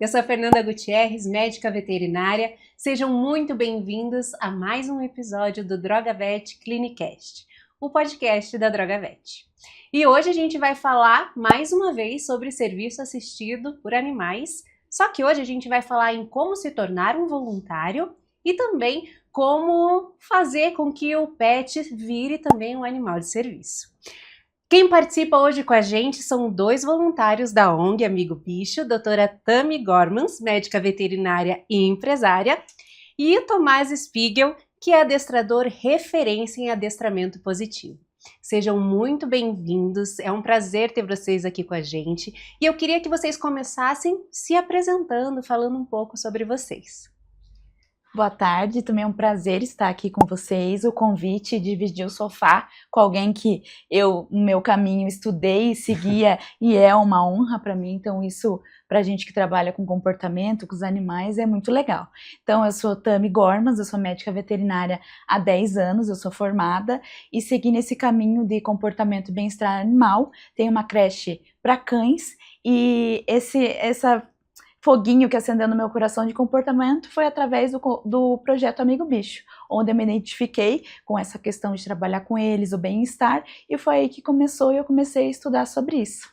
eu sou a Fernanda Gutierrez, médica veterinária. Sejam muito bem-vindos a mais um episódio do DrogaVet Clinicast, o podcast da DrogaVet. E hoje a gente vai falar mais uma vez sobre serviço assistido por animais, só que hoje a gente vai falar em como se tornar um voluntário e também como fazer com que o pet vire também um animal de serviço. Quem participa hoje com a gente são dois voluntários da ONG Amigo Bicho, doutora Tami Gormans, médica veterinária e empresária, e o Tomás Spiegel, que é adestrador referência em adestramento positivo. Sejam muito bem-vindos, é um prazer ter vocês aqui com a gente, e eu queria que vocês começassem se apresentando, falando um pouco sobre vocês. Boa tarde, também é um prazer estar aqui com vocês. O convite de dividir o sofá com alguém que eu, no meu caminho, estudei e seguia e é uma honra para mim. Então isso, para a gente que trabalha com comportamento, com os animais, é muito legal. Então eu sou Tami Gormans, eu sou médica veterinária há 10 anos, eu sou formada e segui nesse caminho de comportamento e bem-estar animal. Tenho uma creche para cães e essa foguinho que acendeu no meu coração de comportamento foi através do projeto Amigo Bicho, onde eu me identifiquei com essa questão de trabalhar com eles, o bem-estar, e foi aí que começou e eu comecei a estudar sobre isso.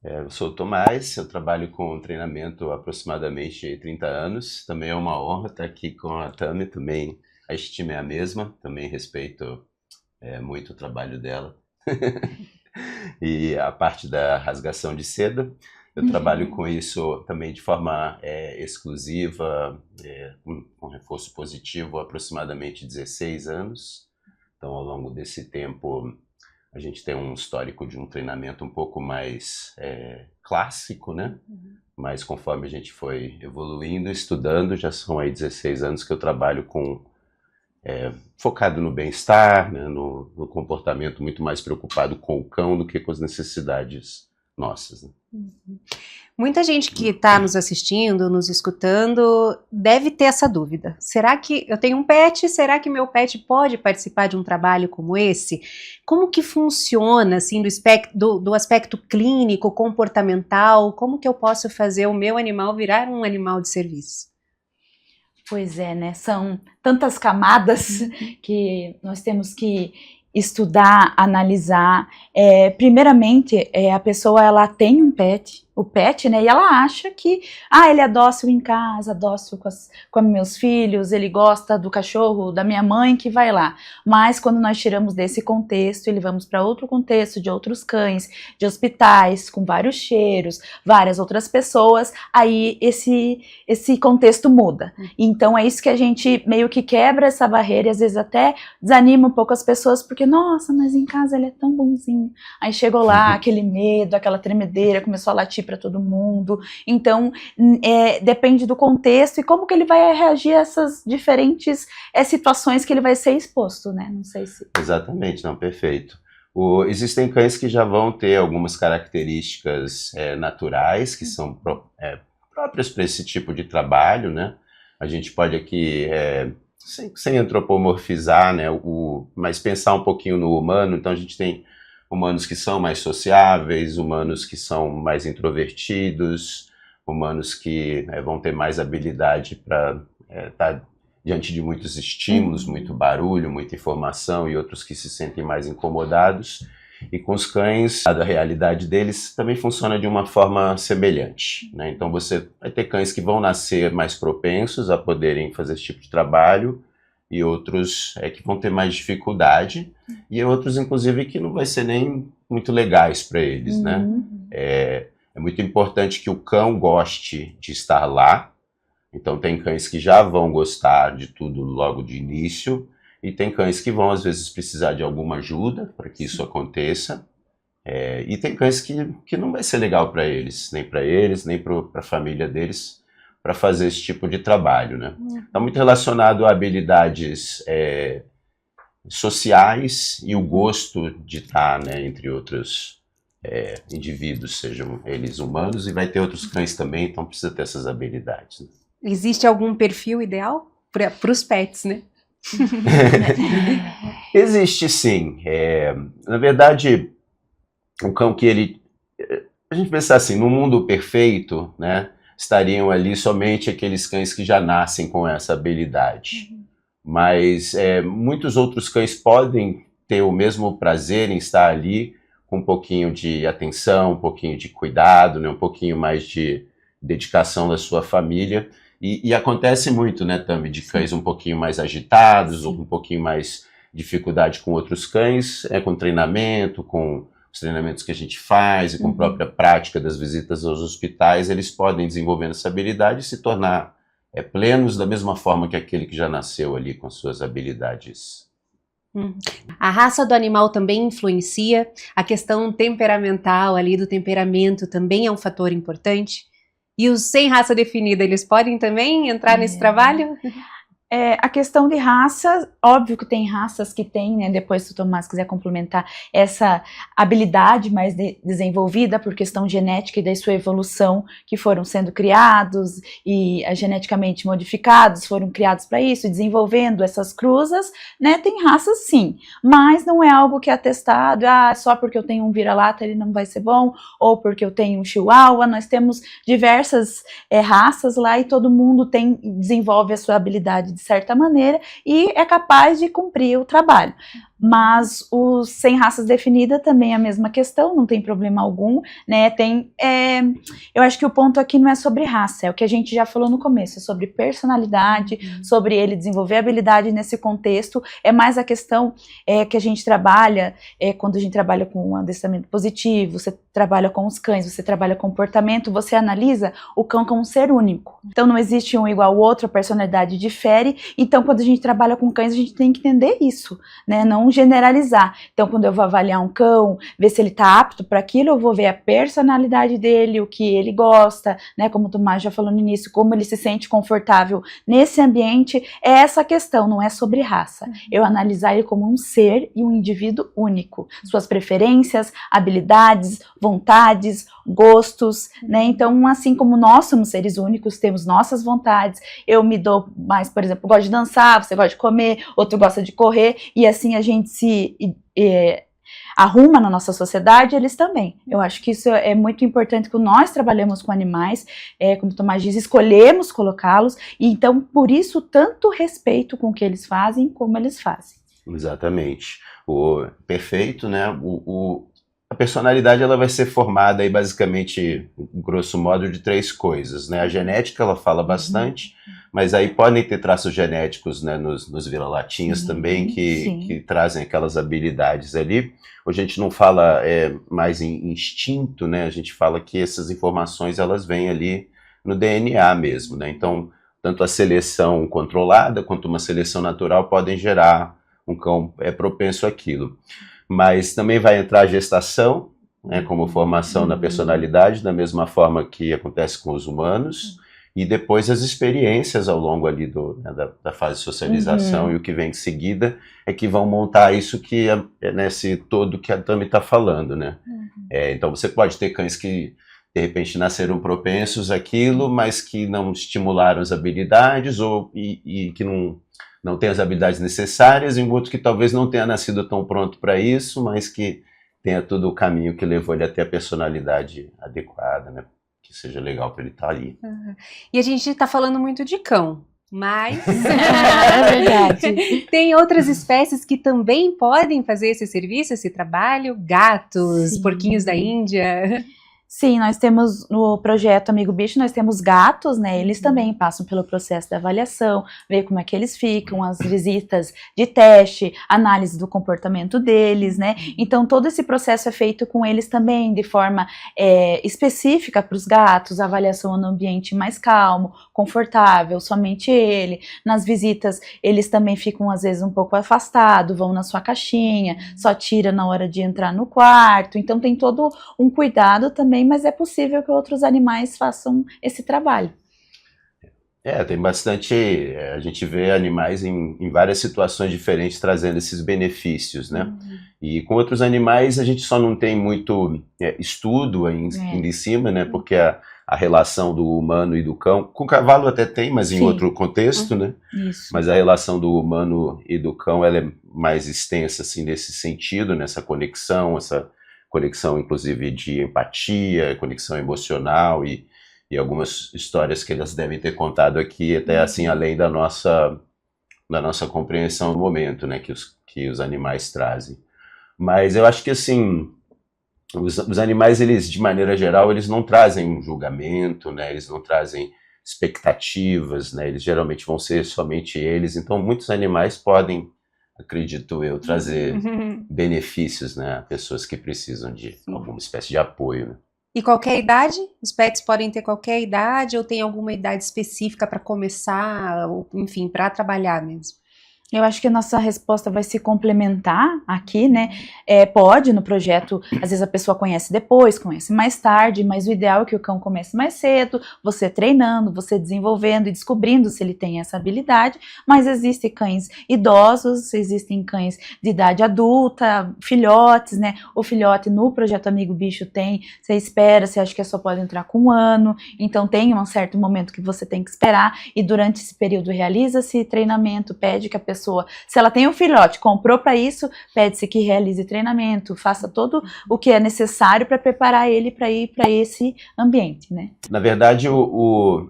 Eu sou o Tomás, eu trabalho com treinamento há aproximadamente 30 anos, também é uma honra estar aqui com a Tami, também a estima é a mesma, também respeito muito o trabalho dela e a parte da rasgação de seda. Eu trabalho com isso também de forma exclusiva, com reforço positivo há aproximadamente 16 anos. Então, ao longo desse tempo, a gente tem um histórico de um treinamento um pouco mais clássico, né? Mas conforme a gente foi evoluindo, estudando, já são aí 16 anos que eu trabalho focado no bem-estar, né? No comportamento, muito mais preocupado com o cão do que com as necessidades nossas, né? Muita gente que está nos assistindo, nos escutando, deve ter essa dúvida. Será que eu tenho um pet? Será que meu pet pode participar de um trabalho como esse? Como que funciona, assim, do aspecto clínico, comportamental? Como que eu posso fazer o meu animal virar um animal de serviço? Pois é, né? São tantas camadas que nós temos que estudar, analisar. Primeiramente, a pessoa ela tem um pet, o pet, né? E ela acha que ele é dócil em casa, dócil com meus filhos, ele gosta do cachorro da minha mãe que vai lá. Mas quando nós tiramos desse contexto e levamos para outro contexto de outros cães, de hospitais, com vários cheiros, várias outras pessoas, aí esse contexto muda. Então é isso que a gente meio que quebra essa barreira e às vezes até desanima um pouco as pessoas, porque nossa, mas em casa ele é tão bonzinho. Aí chegou lá, aquele medo, aquela tremedeira, começou a latir para todo mundo. Então depende do contexto e como que ele vai reagir a essas diferentes situações que ele vai ser exposto, né? Não sei se... Exatamente, não, perfeito. Existem cães que já vão ter algumas características naturais que são próprias para esse tipo de trabalho, né? A gente pode aqui, sem antropomorfizar, né, mas pensar um pouquinho no humano. Então a gente tem humanos que são mais sociáveis, humanos que são mais introvertidos, humanos que vão ter mais habilidade para estar diante de muitos estímulos, muito barulho, muita informação, e outros que se sentem mais incomodados. E com os cães, a realidade deles também funciona de uma forma semelhante, né? Então você vai ter cães que vão nascer mais propensos a poderem fazer esse tipo de trabalho, e outros que vão ter mais dificuldade, e outros, inclusive, que não vai ser nem muito legais para eles, né? É muito importante que o cão goste de estar lá. Então tem cães que já vão gostar de tudo logo de início, e tem cães que vão, às vezes, precisar de alguma ajuda para que isso aconteça. E tem cães que não vai ser legal para eles, nem para a família deles, para fazer esse tipo de trabalho, né? Está muito relacionado a habilidades sociais e o gosto de estar, né, entre outros indivíduos, sejam eles humanos, e vai ter outros cães também, então precisa ter essas habilidades, né? Existe algum perfil ideal para os pets, né? Existe sim. Na verdade, um cão que ele a gente pensar assim, no mundo perfeito, né, estariam ali somente aqueles cães que já nascem com essa habilidade. Mas muitos outros cães podem ter o mesmo prazer em estar ali com um pouquinho de atenção, um pouquinho de cuidado, né, um pouquinho mais de dedicação da sua família. E acontece muito, né, Tami, de cães um pouquinho mais agitados, ou com um pouquinho mais dificuldade com outros cães, com treinamento, com os treinamentos que a gente faz e com a própria prática das visitas aos hospitais, eles podem desenvolver essa habilidade e se tornar plenos da mesma forma que aquele que já nasceu ali com suas habilidades. A raça do animal também influencia, a questão temperamental ali do temperamento também é um fator importante. E os sem raça definida, eles podem também entrar nesse trabalho? A questão de raça, óbvio que tem raças que têm, né, depois se o Tomás quiser complementar, essa habilidade mais desenvolvida por questão genética e da sua evolução, que foram sendo criados e geneticamente modificados, foram criados para isso, desenvolvendo essas cruzas, né, tem raças sim, mas não é algo que é atestado, só porque eu tenho um vira-lata ele não vai ser bom, ou porque eu tenho um chihuahua, nós temos diversas raças lá e todo mundo desenvolve a sua habilidade de certa maneira e é capaz de cumprir o trabalho. Mas os sem raças definidas também é a mesma questão, não tem problema algum, né? Eu acho que o ponto aqui não é sobre raça, é o que a gente já falou no começo, é sobre personalidade, sobre ele desenvolver habilidade nesse contexto, é mais a questão que a gente trabalha, quando a gente trabalha com um adestramento positivo, você trabalha com os cães, você trabalha com comportamento, você analisa o cão como um ser único. Então não existe um igual ao outro, a personalidade difere, então quando a gente trabalha com cães a gente tem que entender isso, né? Não generalizar. Então, quando eu vou avaliar um cão, ver se ele está apto para aquilo, eu vou ver a personalidade dele, o que ele gosta, né? Como o Tomás já falou no início, como ele se sente confortável nesse ambiente. É essa questão, não é sobre raça. Eu analisar ele como um ser e um indivíduo único. Suas preferências, habilidades, vontades, gostos, né? Então, assim como nós somos seres únicos, temos nossas vontades, eu me dou mais, por exemplo, gosto de dançar, você gosta de comer, outro gosta de correr, e assim a gente se arruma na nossa sociedade, eles também. Eu acho que isso é muito importante, que nós trabalhamos com animais, como o Tomás diz, escolhemos colocá-los, e então, por isso, tanto respeito com o que eles fazem, como eles fazem. Exatamente. Perfeito, né? A personalidade ela vai ser formada aí basicamente, grosso modo, de 3 coisas, né? A genética ela fala bastante, mas aí podem ter traços genéticos, né, nos vira-latinhos também que trazem aquelas habilidades ali. Hoje a gente não fala mais em instinto, né? A gente fala que essas informações elas vêm ali no DNA mesmo, né? Então, tanto a seleção controlada quanto uma seleção natural podem gerar um cão propenso àquilo. Mas também vai entrar a gestação, né, como formação da personalidade, da mesma forma que acontece com os humanos, e depois as experiências ao longo ali da fase de socialização, e o que vem em seguida é que vão montar isso que nesse todo que a Tami está falando, né? Então você pode ter cães que de repente nasceram propensos àquilo, mas que não estimularam as habilidades e que não tem as habilidades necessárias, e um outro que talvez não tenha nascido tão pronto para isso, mas que tenha todo o caminho que levou ele até a personalidade adequada, né? Que seja legal para ele estar ali. E a gente está falando muito de cão, mas É verdade. tem outras espécies que também podem fazer esse serviço, esse trabalho? Gatos, porquinhos da Índia... Sim, nós temos no projeto Amigo Bicho, nós temos gatos, né? Eles também passam pelo processo da avaliação, ver como é que eles ficam, as visitas de teste, análise do comportamento deles, né? Então todo esse processo é feito com eles também, de forma específica para os gatos, avaliação no ambiente mais calmo, confortável, somente ele. Nas visitas, eles também ficam às vezes um pouco afastados, vão na sua caixinha, só tira na hora de entrar no quarto. Então tem todo um cuidado também, mas é possível que outros animais façam esse trabalho. Tem bastante, a gente vê animais em várias situações diferentes trazendo esses benefícios, né? E com outros animais a gente só não tem muito estudo em cima, né? Porque a relação do humano e do cão, com o cavalo até tem, mas em outro contexto, né? Isso. Mas a relação do humano e do cão, ela é mais extensa, assim, nesse sentido, nessa conexão, essa conexão inclusive de empatia, conexão emocional e algumas histórias que elas devem ter contado aqui, até assim, além da nossa compreensão do momento, né, que os animais trazem. Mas eu acho que, assim, os animais, eles, de maneira geral, eles não trazem um julgamento, né, eles não trazem expectativas, né, eles geralmente vão ser somente eles, então muitos animais podem, acredito eu, trazer benefícios, né, a pessoas que precisam de alguma espécie de apoio, né. E qualquer idade? Os pets podem ter qualquer idade ou tem alguma idade específica para começar, ou, enfim, para trabalhar mesmo? Eu acho que a nossa resposta vai se complementar aqui, né? Pode, no projeto, às vezes a pessoa conhece depois, conhece mais tarde, mas o ideal é que o cão comece mais cedo, você treinando, você desenvolvendo e descobrindo se ele tem essa habilidade, mas existem cães idosos, existem cães de idade adulta, filhotes, né? O filhote no projeto Amigo Bicho tem, você espera, você acha que só pode entrar com 1 ano, então tem um certo momento que você tem que esperar, e durante esse período realiza-se treinamento, pede que a pessoa, se ela tem um filhote, comprou para isso, pede-se que realize treinamento, faça todo o que é necessário para preparar ele para ir para esse ambiente, né? Na verdade,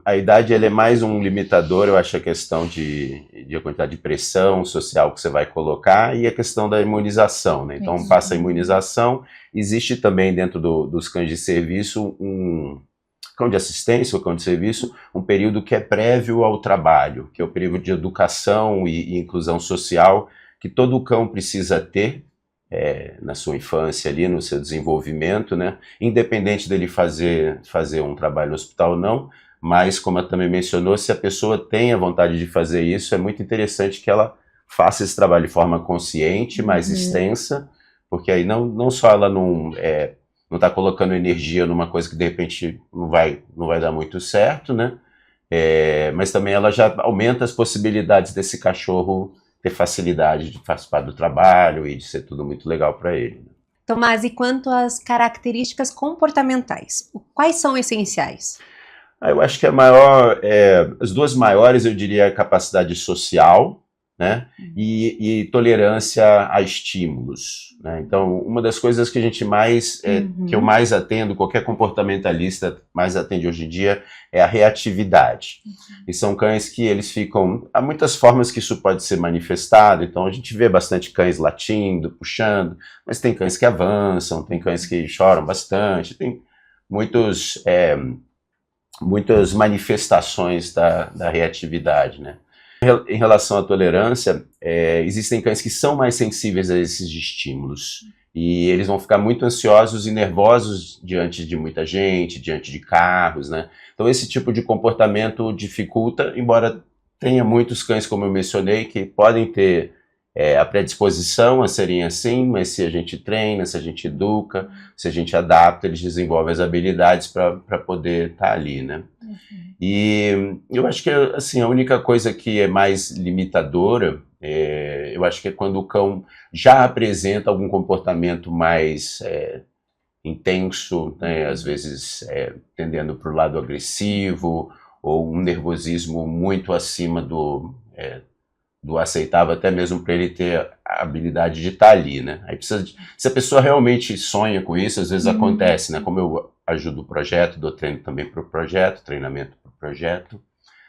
a idade ela é mais um limitador, eu acho, a questão de quantidade de pressão social que você vai colocar e a questão da imunização, né? Então, passa a imunização, existe também dentro dos cães de serviço cão de assistência ou cão de serviço, um período que é prévio ao trabalho, que é o período de educação e inclusão social, que todo cão precisa ter na sua infância, ali, no seu desenvolvimento, né? Independente dele fazer um trabalho no hospital ou não, mas, como ela também mencionou, se a pessoa tem a vontade de fazer isso, é muito interessante que ela faça esse trabalho de forma consciente, mais extensa, porque aí não só ela não está colocando energia numa coisa que de repente não vai dar muito certo, né? Mas também ela já aumenta as possibilidades desse cachorro ter facilidade de participar do trabalho e de ser tudo muito legal para ele. Tomás, e quanto às características comportamentais, quais são essenciais? Eu acho que as duas maiores, eu diria, a capacidade social, né, e tolerância a estímulos, né? Então, uma das coisas que a gente que eu mais atendo, qualquer comportamentalista mais atende hoje em dia, é a reatividade. E são cães que eles ficam, há muitas formas que isso pode ser manifestado, então a gente vê bastante cães latindo, puxando, mas tem cães que avançam, tem cães que choram bastante, tem muitas manifestações da reatividade, né? Em relação à tolerância, existem cães que são mais sensíveis a esses estímulos e eles vão ficar muito ansiosos e nervosos diante de muita gente, diante de carros, né? Então esse tipo de comportamento dificulta, embora tenha muitos cães, como eu mencionei, que podem ter a predisposição a serem assim, mas se a gente treina, se a gente educa, se a gente adapta, eles desenvolvem as habilidades para poder estar ali, né? E eu acho que, assim, a única coisa que é mais limitadora, eu acho que é quando o cão já apresenta algum comportamento mais intenso, né? Às vezes tendendo para o lado agressivo, ou um nervosismo muito acima do aceitável, até mesmo para ele ter a habilidade de estar ali, né? Aí se a pessoa realmente sonha com isso, às vezes acontece, né? Como eu ajudo o projeto, dou treino também para o projeto, treinamento para o projeto,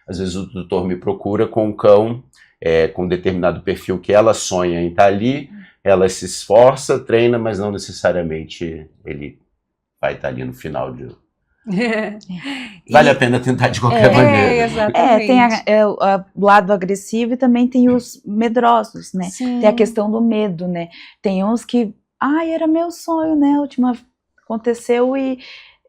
às vezes o tutor me procura com um cão com um determinado perfil que ela sonha em estar ali, ela se esforça, treina, mas não necessariamente ele vai estar ali no final de... Vale a pena tentar de qualquer maneira. Exatamente. Tem o lado agressivo e também tem os medrosos, né? Sim. Tem a questão do medo, né? Tem uns que, era meu sonho, né? A última aconteceu e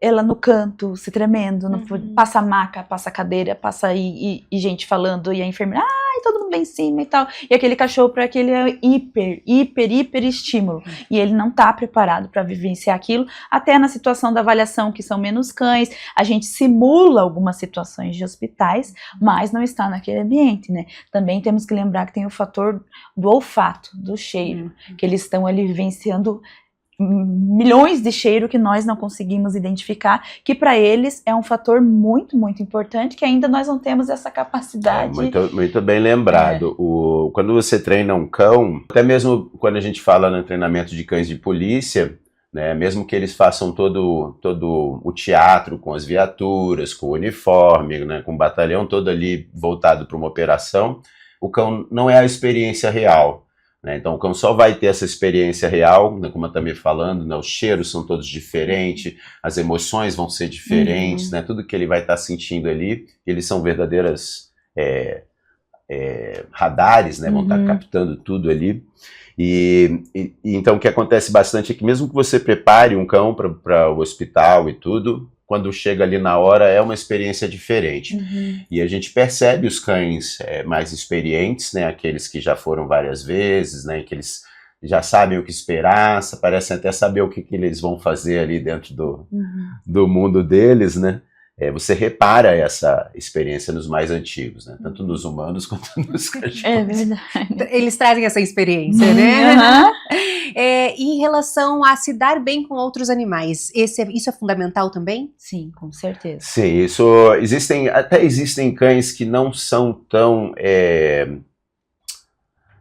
ela no canto, se tremendo, passa maca, passa cadeira, passa e gente falando, e a enfermeira, todo mundo lá em cima e tal, e aquele cachorro para aquele hiper estímulo, e ele não tá preparado para vivenciar aquilo, até na situação da avaliação, que são menos cães, a gente simula algumas situações de hospitais, mas não está naquele ambiente, né? Também temos que lembrar que tem o fator do olfato, do cheiro, que eles estão ali vivenciando milhões de cheiro que nós não conseguimos identificar, que para eles é um fator muito, muito importante, que ainda nós não temos essa capacidade. Muito, muito bem lembrado. Quando você treina um cão, até mesmo quando a gente fala no treinamento de cães de polícia, né? Mesmo que eles façam todo o teatro com as viaturas, com o uniforme, né? Com o batalhão todo ali voltado para uma operação, o cão não é a experiência real, né? Então o cão só vai ter essa experiência real, né? Como eu também falando, né? Os cheiros são todos diferentes, as emoções vão ser diferentes, né? Tudo que ele vai estar sentindo ali, eles são verdadeiras radares, né? Vão estar captando tudo ali. E então o que acontece bastante é que mesmo que você prepare um cão para o hospital e tudo, quando chega ali na hora é uma experiência diferente. E a gente percebe os cães mais experientes, né, aqueles que já foram várias vezes, né, que eles já sabem o que esperar, parecem até saber o que eles vão fazer ali dentro do mundo deles, né? Você repara essa experiência nos mais antigos, né? Tanto nos humanos quanto nos cachorros. É verdade. Eles trazem essa experiência, né? Em relação a se dar bem com outros animais, isso é fundamental também? Sim, com certeza. Sim, existem cães que não são tão,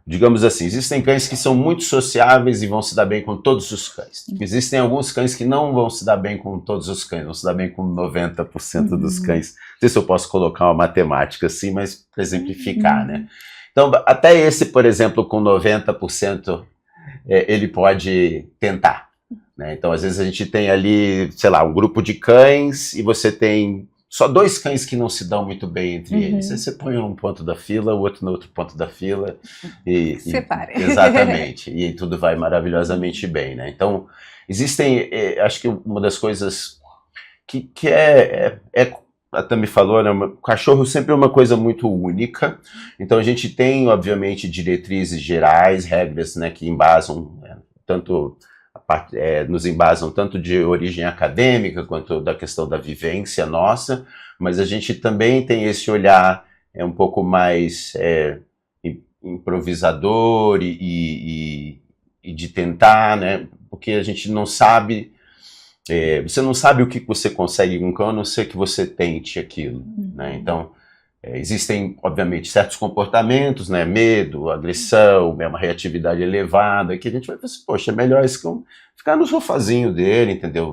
digamos assim, existem cães que são muito sociáveis e vão se dar bem com todos os cães. Existem alguns cães que não vão se dar bem com todos os cães, vão se dar bem com 90% dos cães. Não sei se eu posso colocar uma matemática assim, mas para exemplificar, né? Então, até esse, por exemplo, com 90%, ele pode tentar, né? Então, às vezes a gente tem ali, sei lá, um grupo de cães e você tem só 2 cães que não se dão muito bem entre eles. Aí você põe um num ponto da fila, o outro no outro ponto da fila. Separa. Exatamente. E tudo vai maravilhosamente bem, né? Então, existem, acho que uma das coisas que a Tami falou, né? O cachorro sempre é uma coisa muito única. Então, a gente tem, obviamente, diretrizes gerais, regras, né, que embasam nos embasam tanto de origem acadêmica quanto da questão da vivência nossa, mas a gente também tem esse olhar um pouco mais improvisador e de tentar, né? Porque a gente não sabe, você não sabe o que você consegue com um cão, a não ser que você tente aquilo, né? Então, existem, obviamente, certos comportamentos, né? Medo, agressão, uma reatividade elevada, que a gente vai pensar, poxa, é melhor esse cão ficar no sofazinho dele, entendeu?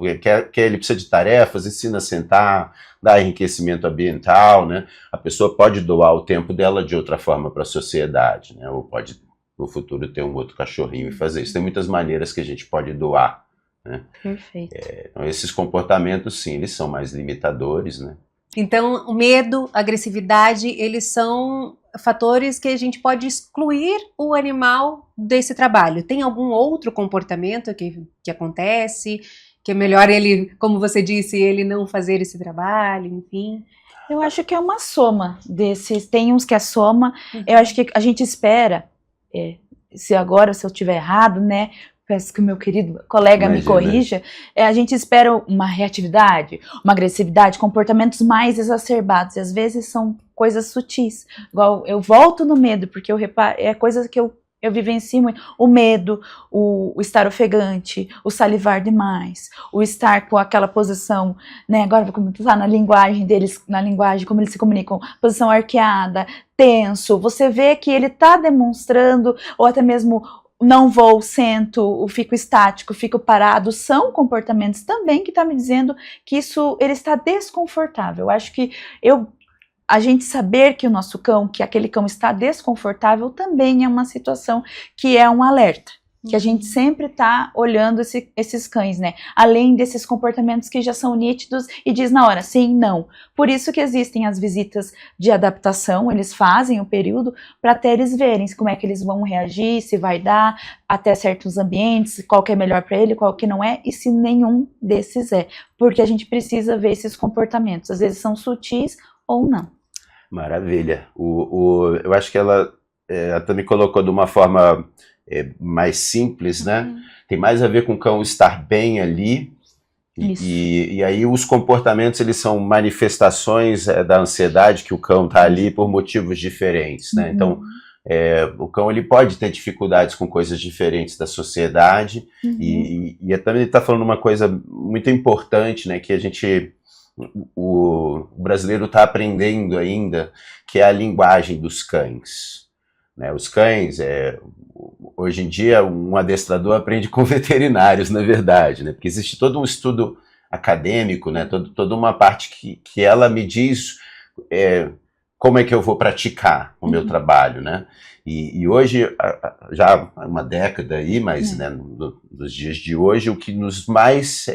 Que ele precisa de tarefas, ensina a sentar, dá enriquecimento ambiental, né? A pessoa pode doar o tempo dela de outra forma para a sociedade, né? Ou pode, no futuro, ter um outro cachorrinho e fazer isso. Tem muitas maneiras que a gente pode doar, né? Perfeito. Então, esses comportamentos, sim, eles são mais limitadores, né? Então, o medo, a agressividade, eles são fatores que a gente pode excluir o animal desse trabalho. Tem algum outro comportamento que acontece, que é melhor ele, como você disse, ele não fazer esse trabalho, enfim? Eu acho que é uma soma desses, tem uns que é soma, eu acho que a gente espera, se eu estiver errado, né, peço que o meu querido colega me corrija, a gente espera uma reatividade, uma agressividade, comportamentos mais exacerbados, e às vezes são coisas sutis, igual eu volto no medo, porque eu reparo, é coisa que eu vivencio muito, o medo, o estar ofegante, o salivar demais, o estar com aquela posição, né, agora vou comentar na linguagem deles, na linguagem como eles se comunicam, posição arqueada, tenso, você vê que ele está demonstrando, ou até mesmo não vou, sento, fico estático, fico parado, são comportamentos também que está me dizendo que ele está desconfortável. Eu acho que a gente saber que o nosso cão, que aquele cão está desconfortável, também é uma situação que é um alerta. Que a gente sempre está olhando esses cães, né? Além desses comportamentos que já são nítidos e diz na hora, sim, não. Por isso que existem as visitas de adaptação, eles fazem o período para até eles verem como é que eles vão reagir, se vai dar até certos ambientes, qual que é melhor para ele, qual que não é, e se nenhum desses é. Porque a gente precisa ver esses comportamentos, às vezes são sutis ou não. Maravilha. Eu acho que ela também colocou de uma forma mais simples, né? Tem mais a ver com o cão estar bem ali. E aí os comportamentos, eles são manifestações da ansiedade que o cão está ali por motivos diferentes, né? Então, o cão ele pode ter dificuldades com coisas diferentes da sociedade. E também ele está falando uma coisa muito importante, né? Que o brasileiro está aprendendo ainda, que é a linguagem dos cães. né? Os cães, hoje em dia, um adestrador aprende com veterinários, na verdade, né? Porque existe todo um estudo acadêmico, né? Toda uma parte que ela me diz como é que eu vou praticar o meu trabalho, né? E hoje, já há uma década aí, mas né, nos dias de hoje, o que nos mais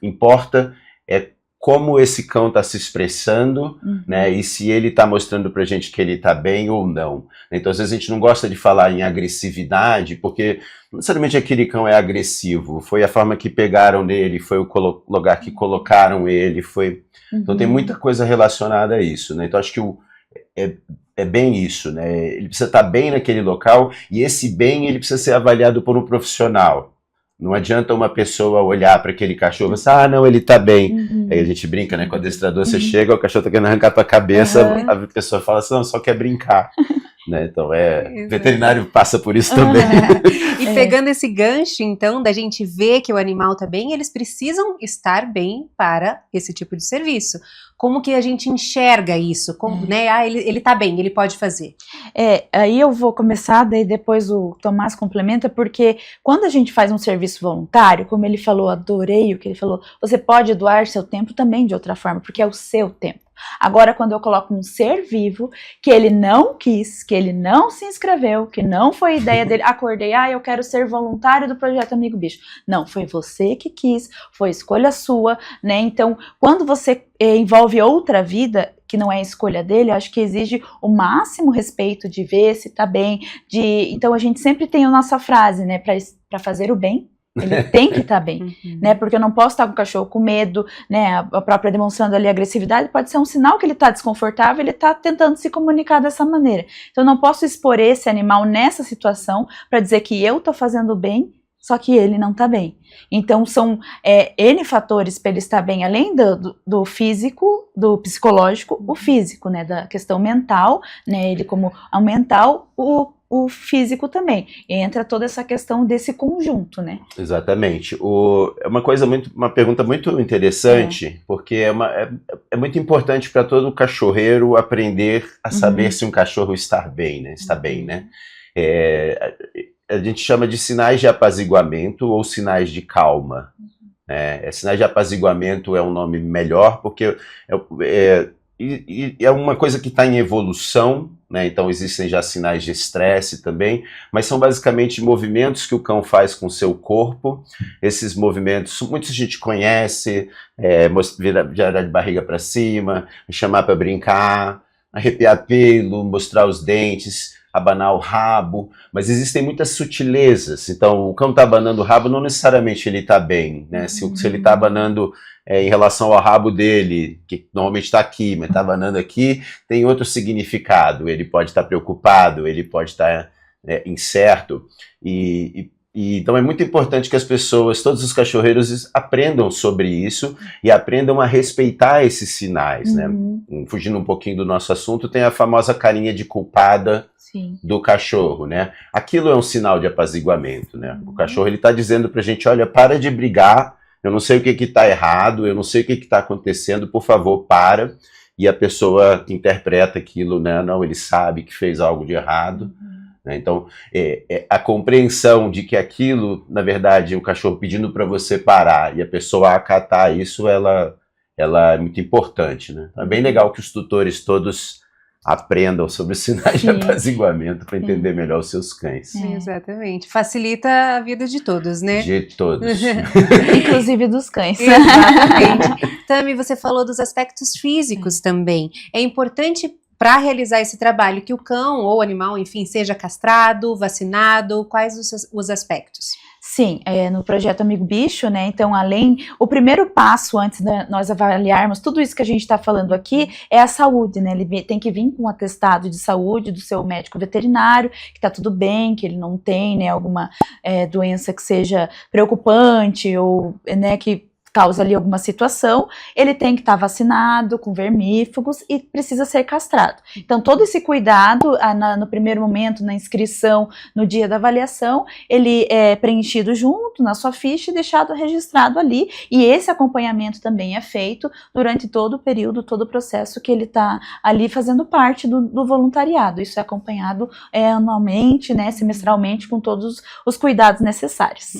importa é como esse cão está se expressando, né, e se ele está mostrando para a gente que ele está bem ou não. Então, às vezes a gente não gosta de falar em agressividade, porque não necessariamente aquele cão é agressivo, foi a forma que pegaram nele, foi o lugar que colocaram ele, foi... Então tem muita coisa relacionada a isso, né? Então acho que é bem isso, né? Ele precisa estar bem naquele local, e esse bem ele precisa ser avaliado por um profissional. Não adianta uma pessoa olhar para aquele cachorro e pensar, não, ele tá bem. Aí a gente brinca, né? Com o adestrador, você chega, o cachorro tá querendo arrancar a tua cabeça, a pessoa fala assim, não, só quer brincar. Né? Então, veterinário passa por isso também. E pegando esse gancho, então, da gente ver que o animal tá bem, eles precisam estar bem para esse tipo de serviço. Como que a gente enxerga isso? Como, né? Ele tá bem, ele pode fazer. Aí eu vou começar, daí depois o Tomás complementa, porque quando a gente faz um serviço voluntário, como ele falou, adorei o que ele falou, você pode doar seu tempo também de outra forma, porque é o seu tempo. Agora, quando eu coloco um ser vivo, que ele não quis, que ele não se inscreveu, que não foi ideia dele, acordei, eu quero ser voluntário do Projeto Amigo Bicho. Não, foi você que quis, foi escolha sua, né? Então, quando você envolve outra vida, que não é a escolha dele, acho que exige o máximo respeito de ver se tá bem, então a gente sempre tem a nossa frase, né, para fazer o bem, ele tem que estar bem, né? Porque eu não posso estar com o cachorro com medo, né? A própria demonstrando ali agressividade pode ser um sinal que ele está desconfortável, ele está tentando se comunicar dessa maneira. Então eu não posso expor esse animal nessa situação para dizer que eu estou fazendo bem, só que ele não está bem. Então são N fatores para ele estar bem, além do físico, do psicológico, o físico, né? Da questão mental, né? Ele como o mental, o físico também. E entra toda essa questão desse conjunto, né? Exatamente. É uma pergunta muito interessante, porque é muito importante para todo cachorreiro aprender a saber se um cachorro está bem, né? Está bem, né? A gente chama de sinais de apaziguamento ou sinais de calma. Sinais de apaziguamento é um nome melhor, porque é uma coisa que está em evolução, né? Então existem já sinais de estresse também, mas são basicamente movimentos que o cão faz com o seu corpo. Esses movimentos, muita gente conhece, virar de barriga para cima, chamar para brincar, arrepiar pelo, mostrar os dentes, abanar o rabo, mas existem muitas sutilezas. Então o cão está abanando o rabo, não necessariamente ele está bem, né? Se ele está abanando em relação ao rabo dele, que normalmente está aqui, mas está abanando aqui, tem outro significado. Ele pode estar preocupado, ele pode estar incerto. Então é muito importante que as pessoas, todos os cachorreiros, aprendam sobre isso e aprendam a respeitar esses sinais, né? Fugindo um pouquinho do nosso assunto, tem a famosa carinha de culpada do cachorro, né? Aquilo é um sinal de apaziguamento, né? O cachorro está dizendo pra gente, olha, para de brigar, eu não sei o que está errado, eu não sei o que está acontecendo, por favor, para. E a pessoa interpreta aquilo, né? Não, ele sabe que fez algo de errado. Então, a compreensão de que aquilo, na verdade, o cachorro pedindo para você parar e a pessoa acatar isso, ela é muito importante, né? Então, é bem legal que os tutores todos aprendam sobre os sinais de apaziguamento para entender melhor os seus cães. Exatamente. Facilita a vida de todos, né? De todos. Inclusive dos cães. Exatamente. Tami, você falou dos aspectos físicos também. É importante para realizar esse trabalho que o cão ou animal, enfim, seja castrado, vacinado, quais os aspectos? Sim, no Projeto Amigo Bicho, né, então o primeiro passo antes de nós avaliarmos tudo isso que a gente está falando aqui é a saúde, né, ele tem que vir com um atestado de saúde do seu médico veterinário, que está tudo bem, que ele não tem, né, alguma doença que seja preocupante ou, né, que causa ali alguma situação, ele tem que estar vacinado com vermífugos e precisa ser castrado. Então, todo esse cuidado no primeiro momento, na inscrição, no dia da avaliação, ele é preenchido junto na sua ficha e deixado registrado ali, e esse acompanhamento também é feito durante todo o período, todo o processo que ele está ali fazendo parte do voluntariado. Isso é acompanhado anualmente, né, semestralmente, com todos os cuidados necessários.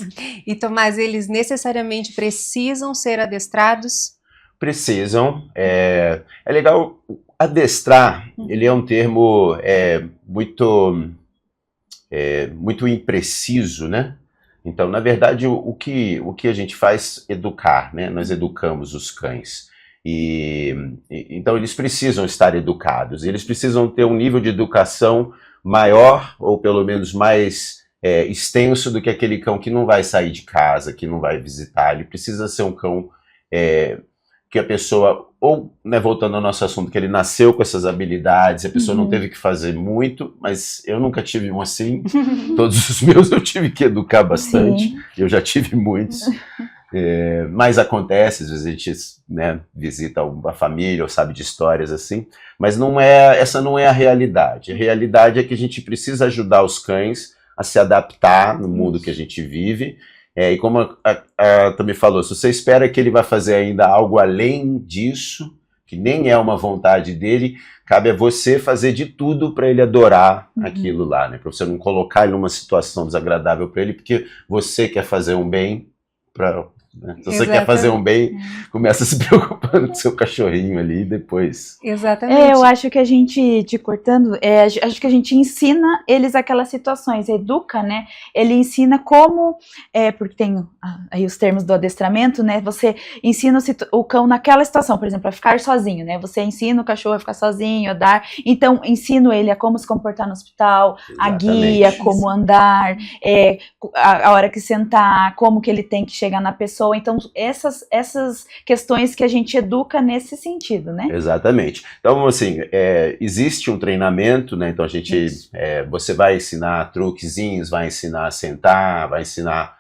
E Tomás, eles necessariamente precisam ser adestrados? Precisam. É legal, adestrar, ele é um termo muito impreciso, né? Então, na verdade, o que a gente faz é educar, né? Nós educamos os cães. Então, eles precisam estar educados, eles precisam ter um nível de educação maior, ou pelo menos mais extenso do que aquele cão que não vai sair de casa, que não vai visitar. Ele precisa ser um cão que a pessoa, ou, né, voltando ao nosso assunto, que ele nasceu com essas habilidades, a pessoa não teve que fazer muito, mas eu nunca tive um assim. Todos os meus eu tive que educar bastante. Sim. Eu já tive muitos. Mas acontece, às vezes a gente, né, visita uma família ou sabe de histórias assim, mas essa não é a realidade. A realidade é que a gente precisa ajudar os cães a se adaptar no mundo que a gente vive. E como a também falou, se você espera que ele vai fazer ainda algo além disso, que nem é uma vontade dele, cabe a você fazer de tudo para ele adorar aquilo lá, né? Para você não colocar ele numa situação desagradável para ele, porque você quer fazer um bem para... Né? Se você quer fazer um bem, começa se preocupando com seu cachorrinho ali depois. Exatamente. Eu acho que a gente, te cortando, acho que a gente ensina eles aquelas situações, educa, né? Ele ensina como, porque tem aí os termos do adestramento, né? Você ensina o cão naquela situação, por exemplo, a ficar sozinho, né? Você ensina o cachorro a ficar sozinho, a dar. Então, ensino ele a como se comportar no hospital, exatamente, a guia, como andar, a hora que sentar, como que ele tem que chegar na pessoa. Então, essas questões que a gente educa nesse sentido, né? Exatamente. Então, assim, existe um treinamento, né? Então, você vai ensinar truquezinhos, vai ensinar a sentar, vai ensinar...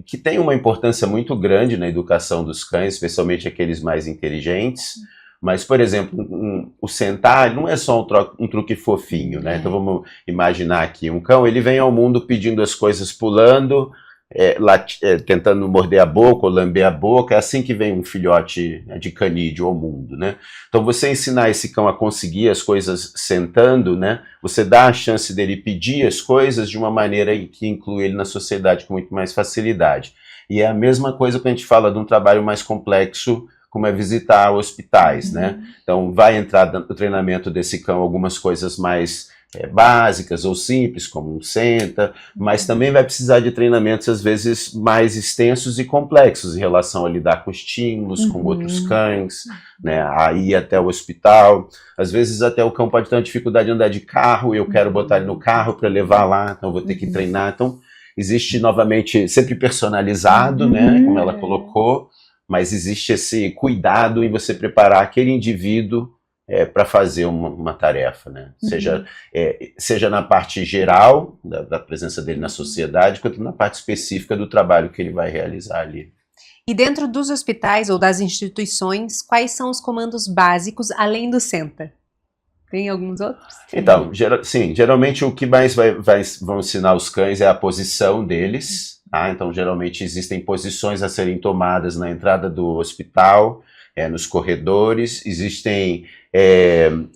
que tem uma importância muito grande na educação dos cães, especialmente aqueles mais inteligentes. Mas, por exemplo, o sentar não é só um truque fofinho, né? Então, vamos imaginar aqui, um cão, ele vem ao mundo pedindo as coisas, pulando... tentando morder a boca ou lamber a boca. É assim que vem um filhote de canídeo ao mundo, né? Então, você ensinar esse cão a conseguir as coisas sentando, né? Você dá a chance dele pedir as coisas de uma maneira que inclui ele na sociedade com muito mais facilidade. E é a mesma coisa quando a gente fala de um trabalho mais complexo, como é visitar hospitais, né? Então, vai entrar no treinamento desse cão algumas coisas mais básicas ou simples, como um senta, mas também vai precisar de treinamentos, às vezes, mais extensos e complexos em relação a lidar com estímulos, com outros cães, né, a ir até o hospital. Às vezes, até o cão pode ter uma dificuldade de andar de carro e eu quero botar ele no carro para levar lá, então vou ter que treinar. Então, existe, novamente, sempre personalizado, né, como ela colocou, mas existe esse cuidado em você preparar aquele indivíduo para fazer uma tarefa, né? Seja na parte geral da presença dele na sociedade, quanto na parte específica do trabalho que ele vai realizar ali. E dentro dos hospitais ou das instituições, quais são os comandos básicos além do senta? Tem alguns outros? Então, geralmente o que mais vão ensinar os cães é a posição deles. Então, geralmente existem posições a serem tomadas na entrada do hospital, nos corredores, existem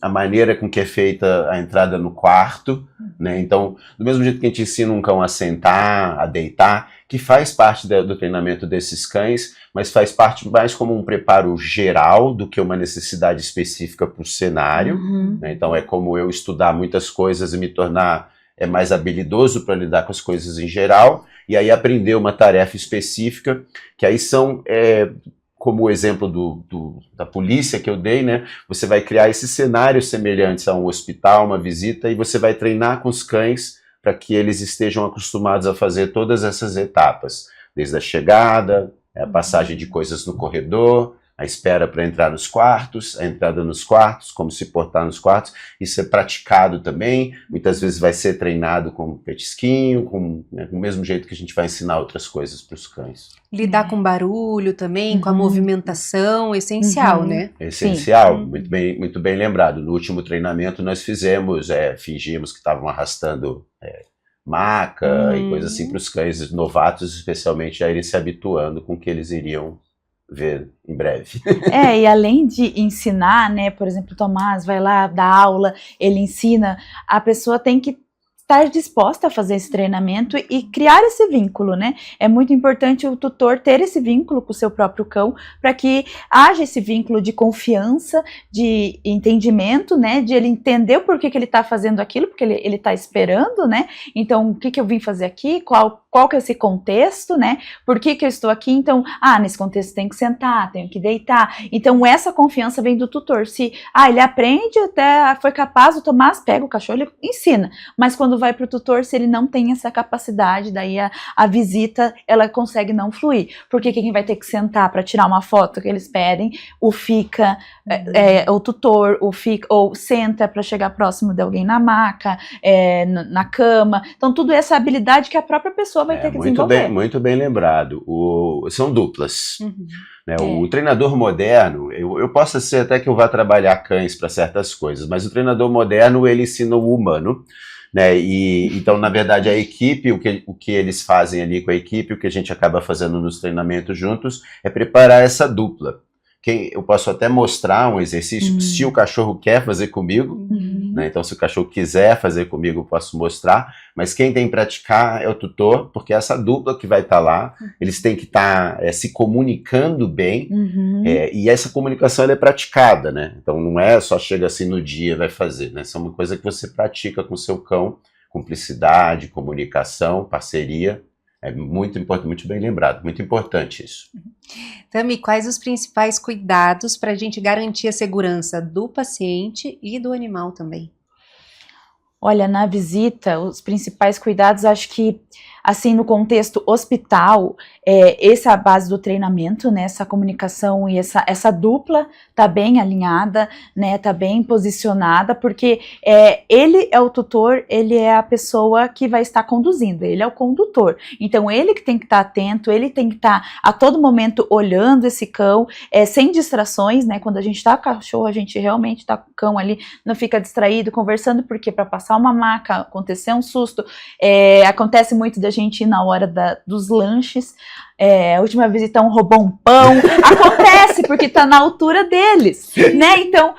a maneira com que é feita a entrada no quarto, né? Então, do mesmo jeito que a gente ensina um cão a sentar, a deitar, que faz parte do treinamento desses cães, mas faz parte mais como um preparo geral do que uma necessidade específica para o cenário, né? Então, é como eu estudar muitas coisas e me tornar mais habilidoso para lidar com as coisas em geral, e aí aprender uma tarefa específica, que aí são... como o exemplo da polícia que eu dei, né? Você vai criar esses cenários semelhantes a um hospital, uma visita, e você vai treinar com os cães para que eles estejam acostumados a fazer todas essas etapas, desde a chegada, a passagem de coisas no corredor, A espera para entrar nos quartos, a entrada nos quartos, como se portar nos quartos, isso é praticado também, muitas vezes vai ser treinado com petisquinho, com o mesmo jeito que a gente vai ensinar outras coisas para os cães. Lidar com barulho também, com a movimentação, essencial, né? Essencial, muito bem lembrado. No último treinamento nós fingimos que estavam arrastando maca e coisas assim para os cães novatos, especialmente, já irem se habituando com o que eles iriam ver em breve. E além de ensinar, né, por exemplo, o Tomás vai lá dar aula, ele ensina, a pessoa tem que estar disposta a fazer esse treinamento e criar esse vínculo, né? É muito importante o tutor ter esse vínculo com o seu próprio cão, para que haja esse vínculo de confiança, de entendimento, né? De ele entender o porquê que ele está fazendo aquilo, porque ele está esperando, né? Então, o que eu vim fazer aqui? Qual que é esse contexto, né? Por que eu estou aqui? Então, nesse contexto tem que sentar, tenho que deitar. Então, essa confiança vem do tutor. Se, ele aprende, até foi capaz, o Tomás pega o cachorro, ele ensina. Mas quando vai para o tutor, se ele não tem essa capacidade, daí a visita, ela consegue não fluir. Porque quem vai ter que sentar para tirar uma foto que eles pedem, o tutor, ou senta para chegar próximo de alguém na maca, na cama. Então, tudo essa habilidade que a própria pessoa vai ter que desenvolver. Muito bem lembrado. São duplas. Né? O treinador moderno, eu posso ser até que eu vá trabalhar cães para certas coisas, mas o treinador moderno, ele ensina o humano, né? Então, na verdade, a equipe, o que eles fazem ali com a equipe, o que a gente acaba fazendo nos treinamentos juntos, é preparar essa dupla. Eu posso até mostrar um exercício, se o cachorro quer fazer comigo, né? Então se o cachorro quiser fazer comigo, eu posso mostrar, mas quem tem que praticar é o tutor, porque essa dupla que vai estar lá, eles têm que estar se comunicando bem, e essa comunicação ela é praticada, né? Então não é só chega assim no dia e vai fazer, né? Isso é uma coisa que você pratica com o seu cão, cumplicidade, comunicação, parceria. É muito importante, muito bem lembrado, muito importante isso. Tami, quais os principais cuidados para a gente garantir a segurança do paciente e do animal também? Olha, na visita, os principais cuidados, acho que, assim, no contexto hospital, essa é a base do treinamento, né, essa comunicação e essa dupla tá bem alinhada, né, tá bem posicionada, porque ele é o tutor, ele é a pessoa que vai estar conduzindo, ele é o condutor, então ele que tem que estar atento, ele tem que estar a todo momento olhando esse cão, sem distrações, né, quando a gente tá com o cachorro, a gente realmente tá com o cão ali, não fica distraído, conversando, porque para passar uma maca, acontecer um susto, acontece muito da gente ir na hora dos lanches, a última visita roubou um pão, acontece porque tá na altura deles, né, então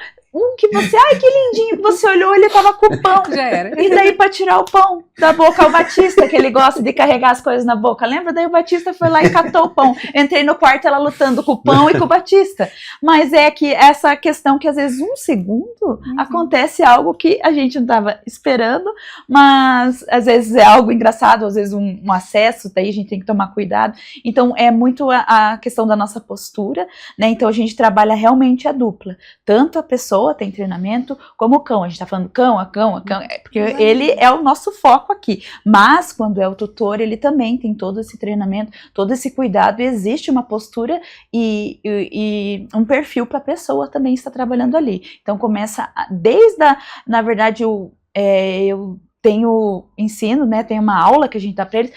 que você, que lindinho, que você olhou, ele tava com o pão. Já era. E daí pra tirar o pão da boca, o Batista, que ele gosta de carregar as coisas na boca, lembra? Daí o Batista foi lá e catou o pão. Entrei no quarto, ela lutando com o pão e com o Batista. Mas é que essa questão que às vezes um segundo acontece algo que a gente não tava esperando, mas às vezes é algo engraçado, às vezes um acesso, daí a gente tem que tomar cuidado. Então é muito a questão da nossa postura, né? Então a gente trabalha realmente a dupla. Tanto a pessoa tem treinamento, como o cão. A gente tá falando cão, porque ele é o nosso foco aqui. Mas, quando é o tutor, ele também tem todo esse treinamento, todo esse cuidado, e existe uma postura e um perfil para a pessoa também estar trabalhando ali. Então, começa na verdade, eu tenho ensino, né, tem uma aula que a gente dá para eles,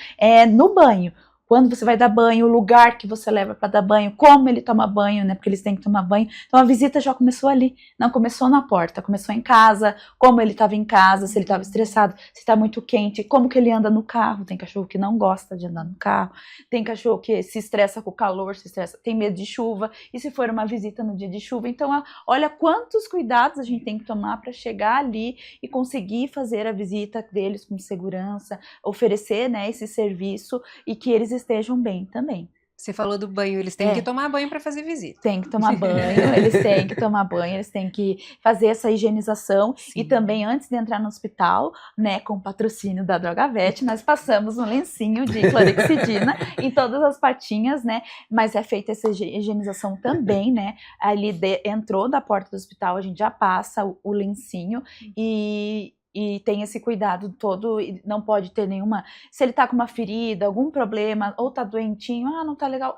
no banho. Quando você vai dar banho, o lugar que você leva para dar banho, como ele toma banho, né? Porque eles têm que tomar banho. Então a visita já começou ali, não começou na porta, começou em casa, como ele estava em casa, se ele estava estressado, se está muito quente, como que ele anda no carro. Tem cachorro que não gosta de andar no carro, tem cachorro que se estressa com o calor, tem medo de chuva, e se for uma visita no dia de chuva. Então, olha quantos cuidados a gente tem que tomar para chegar ali e conseguir fazer a visita deles com segurança, oferecer, né, esse serviço e que eles estejam bem também. Você falou do banho, eles têm que tomar banho para fazer visita. Tem que tomar banho, eles têm que tomar banho, eles têm que fazer essa higienização. Sim. E também antes de entrar no hospital, né, com o patrocínio da Drogavet, nós passamos um lencinho de clorexidina em todas as patinhas, né, mas é feita essa higienização também, né, ali entrou da porta do hospital, a gente já passa o lencinho e tem esse cuidado todo, e não pode ter nenhuma... Se ele tá com uma ferida, algum problema, ou tá doentinho, não tá legal,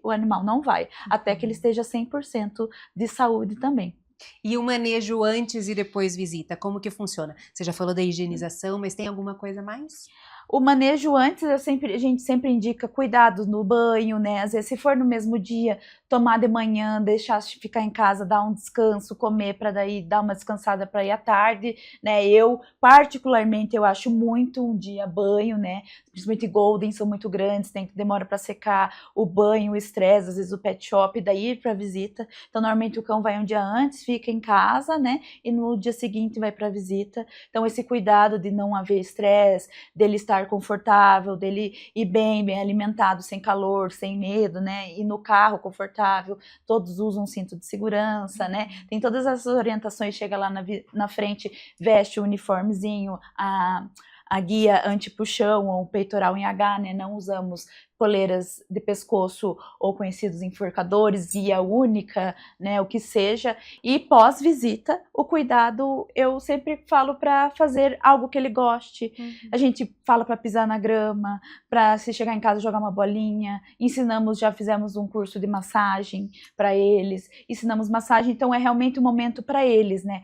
o animal não vai, até que ele esteja 100% de saúde também. E o manejo antes e depois visita, como que funciona? Você já falou da higienização, mas tem alguma coisa mais? O manejo antes, a gente sempre indica cuidado no banho, né? Às vezes, se for no mesmo dia, tomar de manhã, deixar ficar em casa, dar um descanso, comer para daí dar uma descansada para ir à tarde, né? Eu, particularmente, eu acho muito um dia banho, né? Principalmente Golden, são muito grandes, demora para secar, o banho, o estresse, às vezes o pet shop, daí ir para visita. Então, normalmente o cão vai um dia antes, fica em casa, né? E no dia seguinte vai para visita. Então, esse cuidado de não haver estresse, dele estar confortável, dele ir bem alimentado, sem calor, sem medo, né? Ir no carro confortável, todos usam cinto de segurança, né? Tem todas as orientações, chega lá na frente, veste o uniformezinho, a guia anti-puxão ou peitoral em H, né? Não usamos coleiras de pescoço ou conhecidos enforcadores, guia única, né? O que seja. E pós-visita, o cuidado, eu sempre falo para fazer algo que ele goste. A gente fala para pisar na grama, para se chegar em casa jogar uma bolinha. Já fizemos um curso de massagem para eles. Ensinamos massagem, então é realmente um momento para eles, né?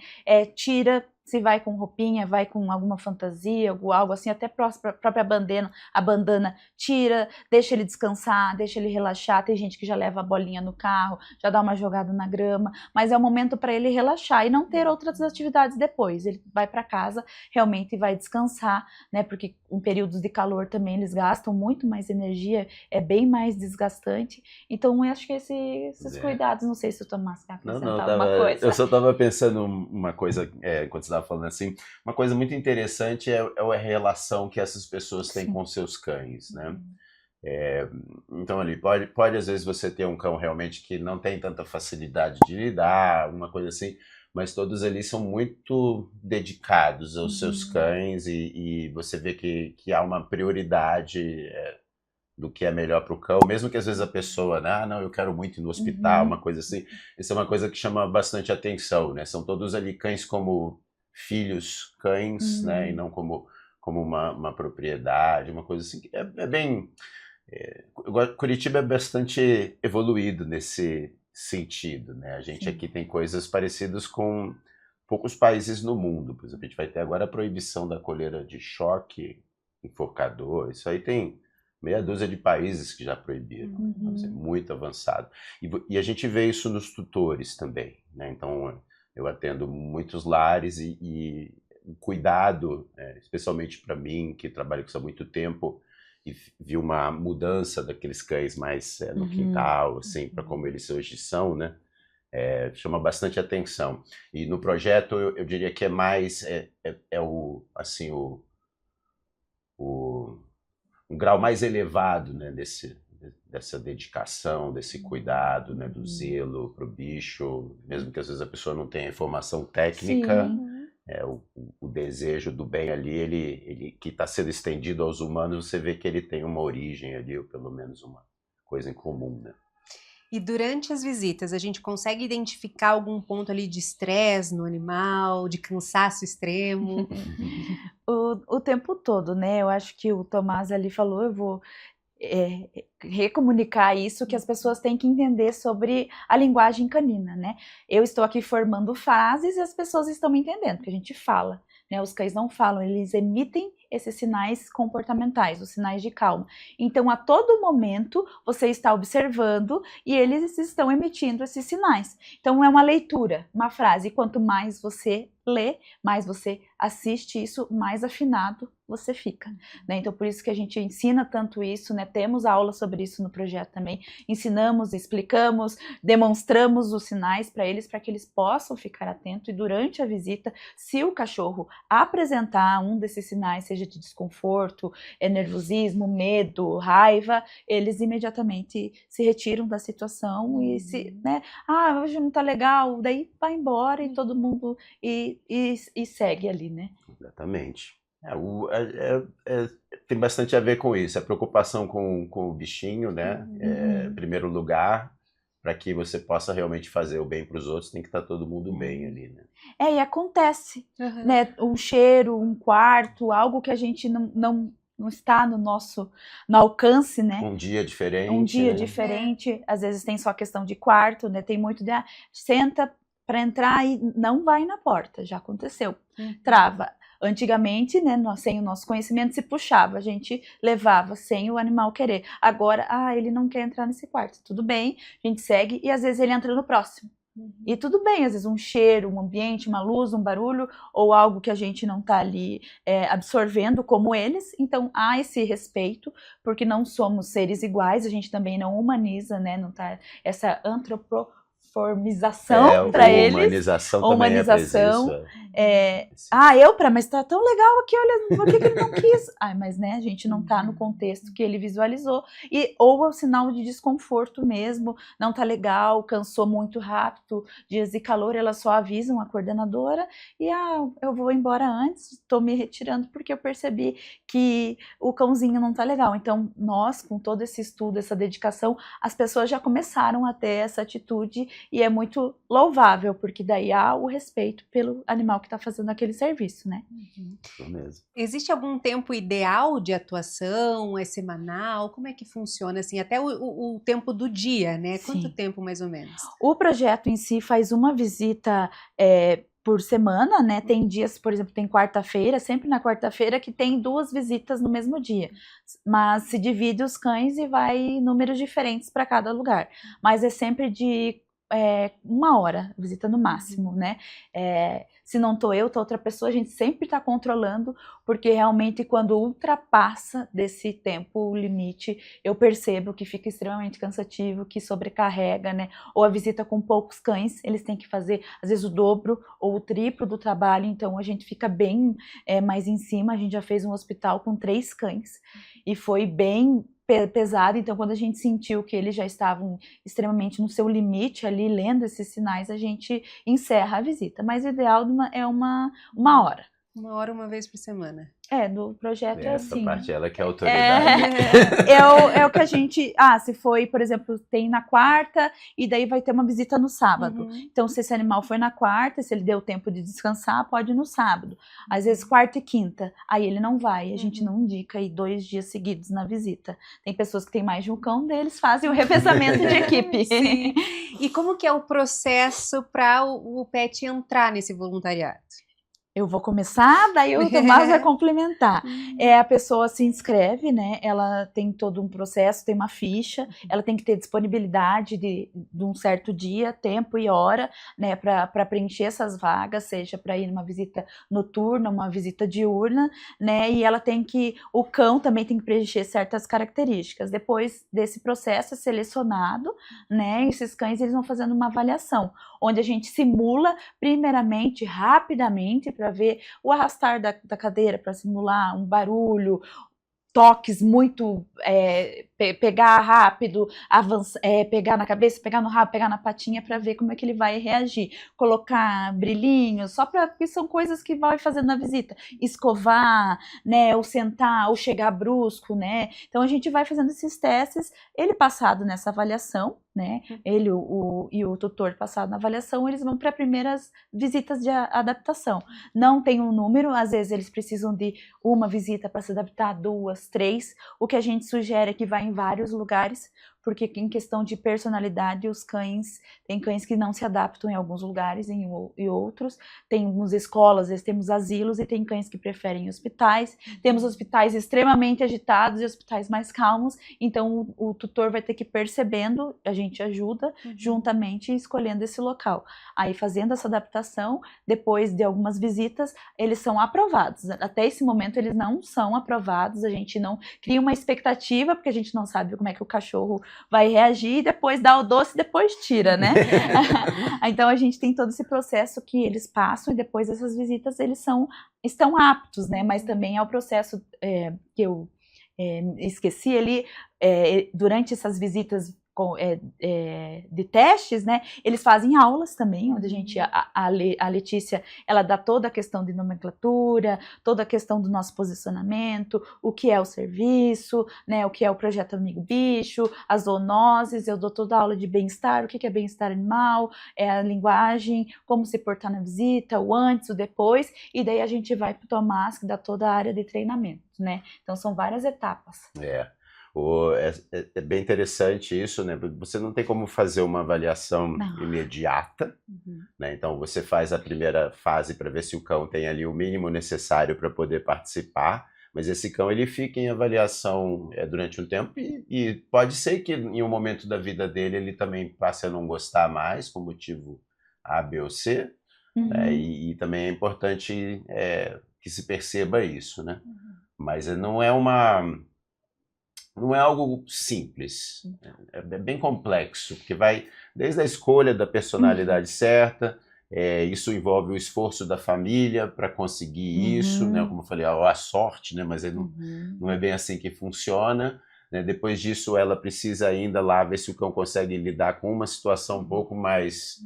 Tira... Se vai com roupinha, vai com alguma fantasia, algo assim, até a própria bandana, tira, deixa ele descansar, deixa ele relaxar. Tem gente que já leva a bolinha no carro, já dá uma jogada na grama, mas é o momento para ele relaxar e não ter outras atividades depois. Ele vai para casa, realmente vai descansar, né? Porque em períodos de calor também eles gastam muito mais energia, é bem mais desgastante. Então, eu acho que esses cuidados, não sei se o Tomás quer acrescentar alguma coisa. Eu só estava pensando uma coisa, quando você estava falando assim, uma coisa muito interessante é a relação que essas pessoas têm com seus cães, né? Então ali, pode às vezes você ter um cão realmente que não tem tanta facilidade de lidar, uma coisa assim, mas todos ali são muito dedicados aos seus cães e você vê que há uma prioridade do que é melhor para o cão, mesmo que às vezes a pessoa, não, eu quero muito ir no hospital, uma coisa assim, isso é uma coisa que chama bastante atenção, né? São todos ali cães como filhos cães, né? E não como uma propriedade, uma coisa assim, é bem... Curitiba é bastante evoluído nesse sentido, né? A gente aqui tem coisas parecidas com poucos países no mundo. Por exemplo, a gente vai ter agora a proibição da coleira de choque, enforcador. Isso aí tem meia dúzia de países que já proibiram. Então, é muito avançado. E a gente vê isso nos tutores também, né? Então, eu atendo muitos lares e o cuidado, especialmente para mim, que trabalho com isso há muito tempo, e vi uma mudança daqueles cães mais no quintal, assim, para como eles hoje são, né? Chama bastante atenção. E no projeto eu diria que é mais um grau mais elevado, né, dessa dedicação, desse cuidado, né, do zelo para o bicho, mesmo que às vezes a pessoa não tenha informação técnica. O desejo do bem ali, ele que está sendo estendido aos humanos, você vê que ele tem uma origem ali, ou pelo menos uma coisa em comum, né? E durante as visitas, a gente consegue identificar algum ponto ali de estresse no animal, de cansaço extremo? O tempo todo, né? Eu acho que o Tomás ali falou, eu vou recomunicar isso, que as pessoas têm que entender sobre a linguagem canina, né? Eu estou aqui formando frases e as pessoas estão entendendo, porque a gente fala, né? Os cães não falam, eles emitem esses sinais comportamentais, os sinais de calma. Então, a todo momento, você está observando e eles estão emitindo esses sinais. Então, é uma leitura, uma frase. E quanto mais você lê, mais você assiste isso, mais afinado você fica, né? Então, por isso que a gente ensina tanto isso, né? Temos aula sobre isso no projeto também. Ensinamos, explicamos, demonstramos os sinais para eles que eles possam ficar atentos. E durante a visita, se o cachorro apresentar um desses sinais, seja de desconforto, nervosismo, medo, raiva, eles imediatamente se retiram da situação e né? Hoje não tá legal, daí vai embora e todo mundo e segue ali, né? Exatamente. Tem bastante a ver com isso, a preocupação com o bichinho, né? Em primeiro lugar, para que você possa realmente fazer o bem para os outros, tem que estar todo mundo bem ali, né? E acontece, né? Um cheiro, um quarto, algo que a gente não está no alcance, né? Um dia diferente. Um dia né? diferente, às vezes tem só questão de quarto, né? Tem muito de senta para entrar e não vai na porta, já aconteceu. Trava. Antigamente, né, sem o nosso conhecimento, se puxava, a gente levava sem o animal querer. Agora, ele não quer entrar nesse quarto, tudo bem, a gente segue e às vezes ele entra no próximo. E tudo bem, às vezes um cheiro, um ambiente, uma luz, um barulho, ou algo que a gente não está ali absorvendo como eles, então há esse respeito, porque não somos seres iguais, a gente também não humaniza, né, não tá essa antropoformização para eles. Humanização também é preciso. Mas tá tão legal aqui, olha, por que ele não quis? Mas né, a gente não tá no contexto que ele visualizou. Ou é o sinal de desconforto mesmo, não tá legal, cansou muito rápido, dias de calor, elas só avisam a coordenadora e eu vou embora antes, tô me retirando porque eu percebi que o cãozinho não tá legal. Então, nós, com todo esse estudo, essa dedicação, as pessoas já começaram a ter essa atitude e é muito louvável, porque daí há o respeito pelo animal que está fazendo aquele serviço, né? Isso mesmo. Existe algum tempo ideal de atuação? É semanal? Como é que funciona, assim? Até o tempo do dia, né? Sim. Quanto tempo, mais ou menos? O projeto em si faz uma visita por semana, né? Tem dias, por exemplo, tem quarta-feira, sempre na quarta-feira, que tem 2 visitas no mesmo dia. Mas se divide os cães e vai números diferentes para cada lugar. Mas é sempre de 1 hora, visita no máximo, né? Se não tô eu, tá outra pessoa, a gente sempre tá controlando, porque realmente quando ultrapassa desse tempo limite, eu percebo que fica extremamente cansativo, que sobrecarrega, né? Ou a visita com poucos cães, eles têm que fazer, às vezes, o dobro ou o triplo do trabalho, então a gente fica bem mais em cima. A gente já fez um hospital com 3 cães, e foi bem pesado, então quando a gente sentiu que eles já estavam extremamente no seu limite ali, lendo esses sinais, a gente encerra a visita, mas o ideal é 1 hora. 1 hora, uma vez por semana. Do projeto Essa assim. parte ela que é a autoridade. É o que a gente... se foi, por exemplo, tem na quarta e daí vai ter uma visita no sábado. Então, se esse animal foi na quarta, se ele deu tempo de descansar, pode ir no sábado. Às vezes, quarta e quinta. Aí ele não vai, a gente não indica ir 2 dias seguidos na visita. Tem pessoas que têm mais de um cão, daí eles fazem o revezamento de equipe. Sim. E como que é o processo para o pet entrar nesse voluntariado? Eu vou começar, daí o Tomás vai complementar. A pessoa se inscreve, né? Ela tem todo um processo, tem uma ficha, ela tem que ter disponibilidade de um certo dia, tempo e hora, né? Para preencher essas vagas, seja para ir numa visita noturna, uma visita diurna, né? E o cão também tem que preencher certas características. Depois desse processo é selecionado, né? Esses cães, eles vão fazendo uma avaliação, onde a gente simula, primeiramente, rapidamente, para ver o arrastar da cadeira, para simular um barulho, toques muito, pegar rápido, pegar na cabeça, pegar no rabo, pegar na patinha, para ver como é que ele vai reagir. Colocar brilhinhos, porque são coisas que vai fazendo na visita. Escovar, né, ou sentar, ou chegar brusco, né. Então a gente vai fazendo esses testes. Ele passado nessa avaliação, né, ele e o tutor passado na avaliação, eles vão para primeiras visitas de adaptação. Não tem um número, às vezes eles precisam de uma visita para se adaptar, 2, 3. O que a gente sugere é que vá em vários lugares, porque em questão de personalidade, tem cães que não se adaptam em alguns lugares e outros. Temos escolas, às vezes temos asilos, e tem cães que preferem hospitais. Temos hospitais extremamente agitados e hospitais mais calmos, então o tutor vai ter que ir percebendo, a gente ajuda juntamente escolhendo esse local. Aí fazendo essa adaptação, depois de algumas visitas, eles são aprovados. Até esse momento eles não são aprovados, a gente não cria uma expectativa, porque a gente não sabe como é que o cachorro vai reagir, depois dá o doce e depois tira, né? Então a gente tem todo esse processo que eles passam, e depois dessas visitas eles estão aptos, né? Mas também é o processo que eu esqueci ali, durante essas visitas de testes, né? Eles fazem aulas também, onde a Letícia, ela dá toda a questão de nomenclatura, toda a questão do nosso posicionamento, o que é o serviço, né? O que é o projeto Amigo Bicho, as zoonoses, eu dou toda a aula de bem-estar, o que é bem-estar animal, a linguagem, como se portar na visita, o antes, o depois, e daí a gente vai para o Tomás, que dá toda a área de treinamento, né? Então são várias etapas. É bem interessante isso, né? Você não tem como fazer uma avaliação imediata, né? Então você faz a primeira fase para ver se o cão tem ali o mínimo necessário para poder participar, mas esse cão ele fica em avaliação durante um tempo e pode ser que em um momento da vida dele ele também passe a não gostar mais por motivo A, B ou C, né? E também é importante que se perceba isso, né? Mas não é algo simples, é bem complexo, porque vai desde a escolha da personalidade certa, isso envolve o esforço da família para conseguir isso, né? Como eu falei, a sorte, né? Mas não é bem assim que funciona, né? Depois disso, ela precisa ainda lá ver se o cão consegue lidar com uma situação um pouco mais...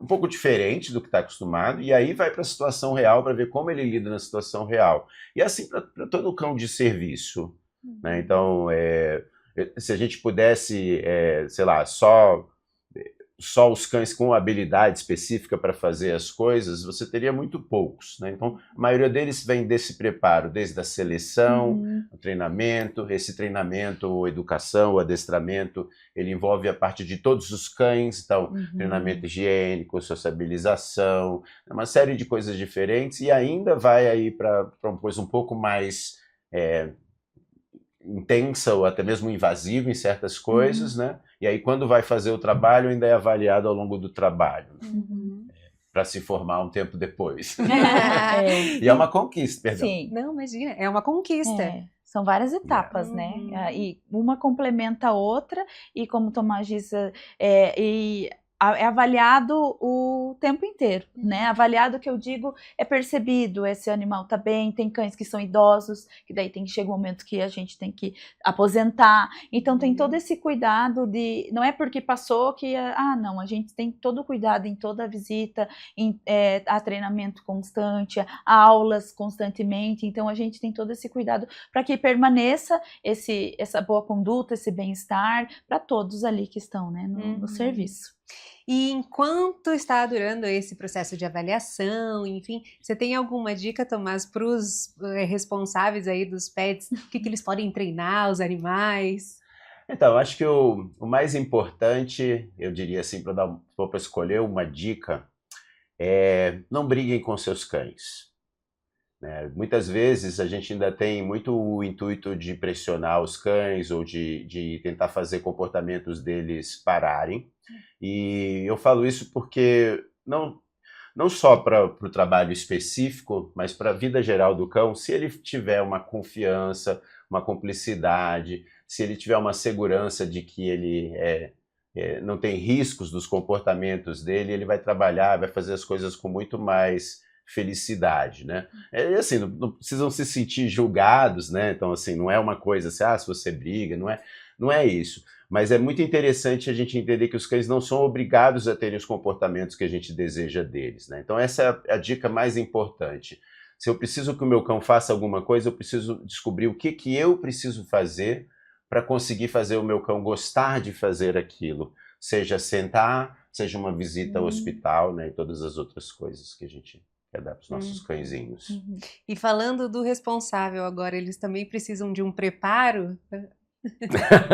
um pouco diferente do que está acostumado, e aí vai para a situação real para ver como ele lida na situação real. E assim para todo cão de serviço, né? Então, se a gente pudesse, sei lá, só os cães com habilidade específica para fazer as coisas, você teria muito poucos, né? Então, a maioria deles vem desse preparo, desde a seleção, o treinamento, esse treinamento, educação, o adestramento, ele envolve a parte de todos os cães, então, treinamento higiênico, sociabilização, uma série de coisas diferentes, e ainda vai aí para uma coisa um pouco mais intensa ou até mesmo invasiva em certas coisas, né? E aí quando vai fazer o trabalho ainda é avaliado ao longo do trabalho, para se formar um tempo depois. E é uma conquista, perdão. Sim. Não, imagina, é uma conquista. São várias etapas, né? E uma complementa a outra, e como o Tomás disse, é avaliado o tempo inteiro, né? Avaliado, que eu digo, é percebido, esse animal tá bem, tem cães que são idosos, que daí chega um momento que a gente tem que aposentar, então tem todo esse cuidado de, não é porque passou que, não, a gente tem todo o cuidado em toda a visita, há treinamento constante, há aulas constantemente, então a gente tem todo esse cuidado para que permaneça essa boa conduta, esse bem-estar para todos ali que estão, né, no serviço. E enquanto está durando esse processo de avaliação, enfim, você tem alguma dica, Tomás, para os responsáveis aí dos pets, o que eles podem treinar, os animais? Então, acho que o mais importante, eu diria assim, para escolher uma dica, não briguem com seus cães. Né? Muitas vezes a gente ainda tem muito o intuito de pressionar os cães ou de tentar fazer comportamentos deles pararem. E eu falo isso porque não só para o trabalho específico, mas para a vida geral do cão, se ele tiver uma confiança, uma cumplicidade, se ele tiver uma segurança de que ele não tem riscos dos comportamentos dele, ele vai trabalhar, vai fazer as coisas com muito mais felicidade, né? Assim, não precisam se sentir julgados, né? Então, assim, não é uma coisa assim, se você briga, não é isso. Mas é muito interessante a gente entender que os cães não são obrigados a terem os comportamentos que a gente deseja deles, né? Então essa é a dica mais importante. Se eu preciso que o meu cão faça alguma coisa, eu preciso descobrir o que eu preciso fazer para conseguir fazer o meu cão gostar de fazer aquilo. Seja sentar, seja uma visita ao hospital, né? E todas as outras coisas que a gente quer dar para os nossos cãezinhos. E falando do responsável agora, eles também precisam de um preparo?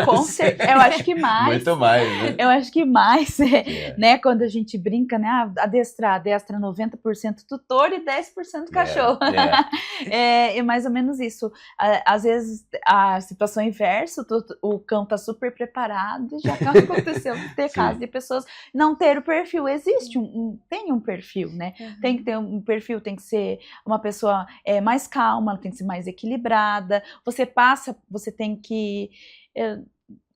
Com certeza, eu acho que mais. Muito mais, né? Eu acho que mais, né? Quando a gente brinca, né? Adestra 90% tutor e 10% cachorro. É mais ou menos isso. Às vezes a situação inversa, o cão tá super preparado, já aconteceu ter casos de pessoas não ter o perfil. Existe tem um perfil, né? Tem que ter um perfil, tem que ser uma pessoa mais calma, tem que ser mais equilibrada. Você tem que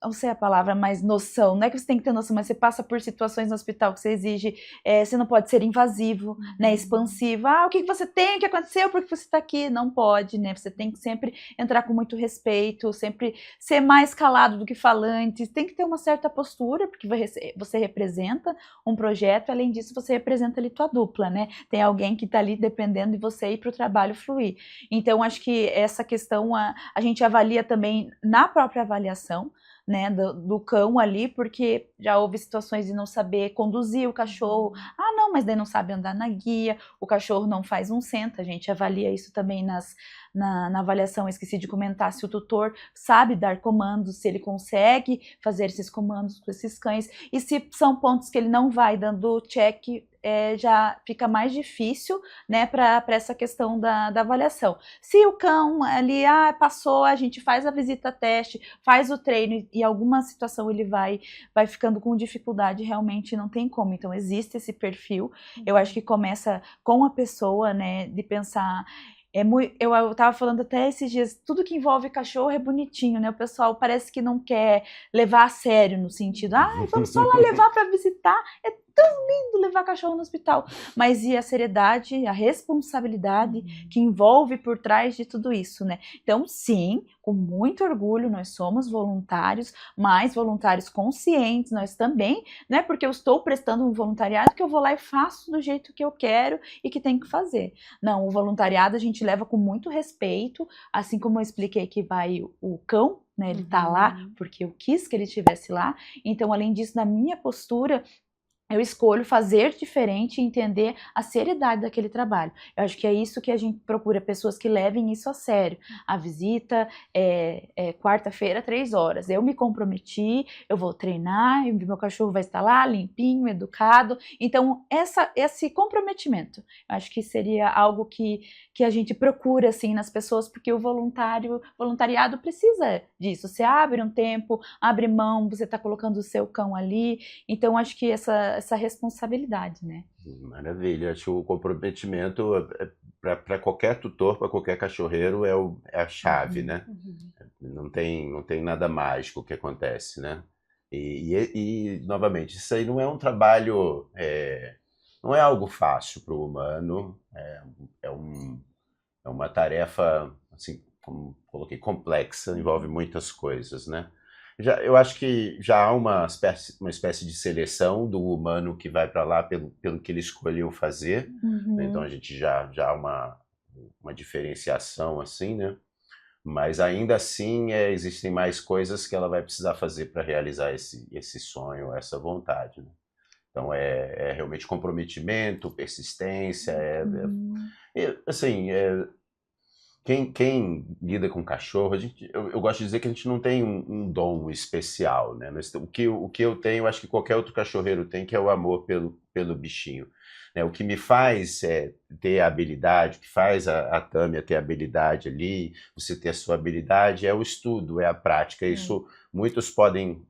não sei a palavra, mas noção, não é que você tem que ter noção, mas você passa por situações no hospital que você exige, você não pode ser invasivo, né, expansivo, o que você tem, o que aconteceu, por que você está aqui? Não pode, né, você tem que sempre entrar com muito respeito, sempre ser mais calado do que falante, tem que ter uma certa postura, porque você representa um projeto, além disso você representa ali tua dupla, né, tem alguém que está ali dependendo de você ir para o trabalho fluir. Então, acho que essa questão a gente avalia também na própria avaliação, né, do cão ali, porque já houve situações de não saber conduzir o cachorro, não, mas daí não sabe andar na guia, o cachorro não faz um senta, a gente avalia isso também na avaliação, eu esqueci de comentar, se o tutor sabe dar comandos, se ele consegue fazer esses comandos com esses cães, e se são pontos que ele não vai dando check, já fica mais difícil, né, para essa questão da avaliação. Se o cão ali, passou, a gente faz a visita teste, faz o treino e alguma situação ele vai ficando com dificuldade, realmente não tem como. Então existe esse perfil, eu acho que começa com a pessoa, né, de pensar... Eu tava falando até esses dias, tudo que envolve cachorro é bonitinho, né? O pessoal parece que não quer levar a sério no sentido, vamos só lá levar para visitar, é tão lindo levar cachorro no hospital. Mas e a seriedade, a responsabilidade que envolve por trás de tudo isso, né? Então, sim, com muito orgulho, nós somos voluntários, mas voluntários conscientes, nós também, não é porque eu estou prestando um voluntariado que eu vou lá e faço do jeito que eu quero e que tem que fazer. Não, o voluntariado a gente leva com muito respeito, assim como eu expliquei que vai o cão, né, ele tá lá porque eu quis que ele estivesse lá. Então, além disso, na minha postura, eu escolho fazer diferente e entender a seriedade daquele trabalho. Eu acho que é isso que a gente procura, pessoas que levem isso a sério. A visita é quarta-feira, 3 horas. Eu me comprometi, eu vou treinar, meu cachorro vai estar lá, limpinho, educado. Então, esse comprometimento, eu acho que seria algo que a gente procura, assim, nas pessoas, porque o voluntariado precisa disso. Você abre um tempo, abre mão, você está colocando o seu cão ali. Então, acho que essa responsabilidade, né? Maravilha, acho que o comprometimento para qualquer tutor, para qualquer cachorreiro é a chave, né? Não tem nada mágico que acontece, né? E novamente, isso aí não é um trabalho, não é algo fácil para o humano, é uma tarefa, assim, como coloquei, complexa, envolve muitas coisas, né? Eu acho que já há uma espécie de seleção do humano que vai para lá pelo que ele escolheu fazer, né? Então a gente já há uma diferenciação assim, né? Mas ainda assim existem mais coisas que ela vai precisar fazer para realizar esse sonho, essa vontade, né? Então é realmente comprometimento, persistência, assim, quem lida com cachorro, eu gosto de dizer que a gente não tem um dom especial, né? O que eu tenho, eu acho que qualquer outro cachorreiro tem, que é o amor pelo bichinho, né? O que me faz ter a habilidade, o que faz a Tâmia ter a habilidade ali, você ter a sua habilidade, é o estudo, é a prática. Isso muitos podem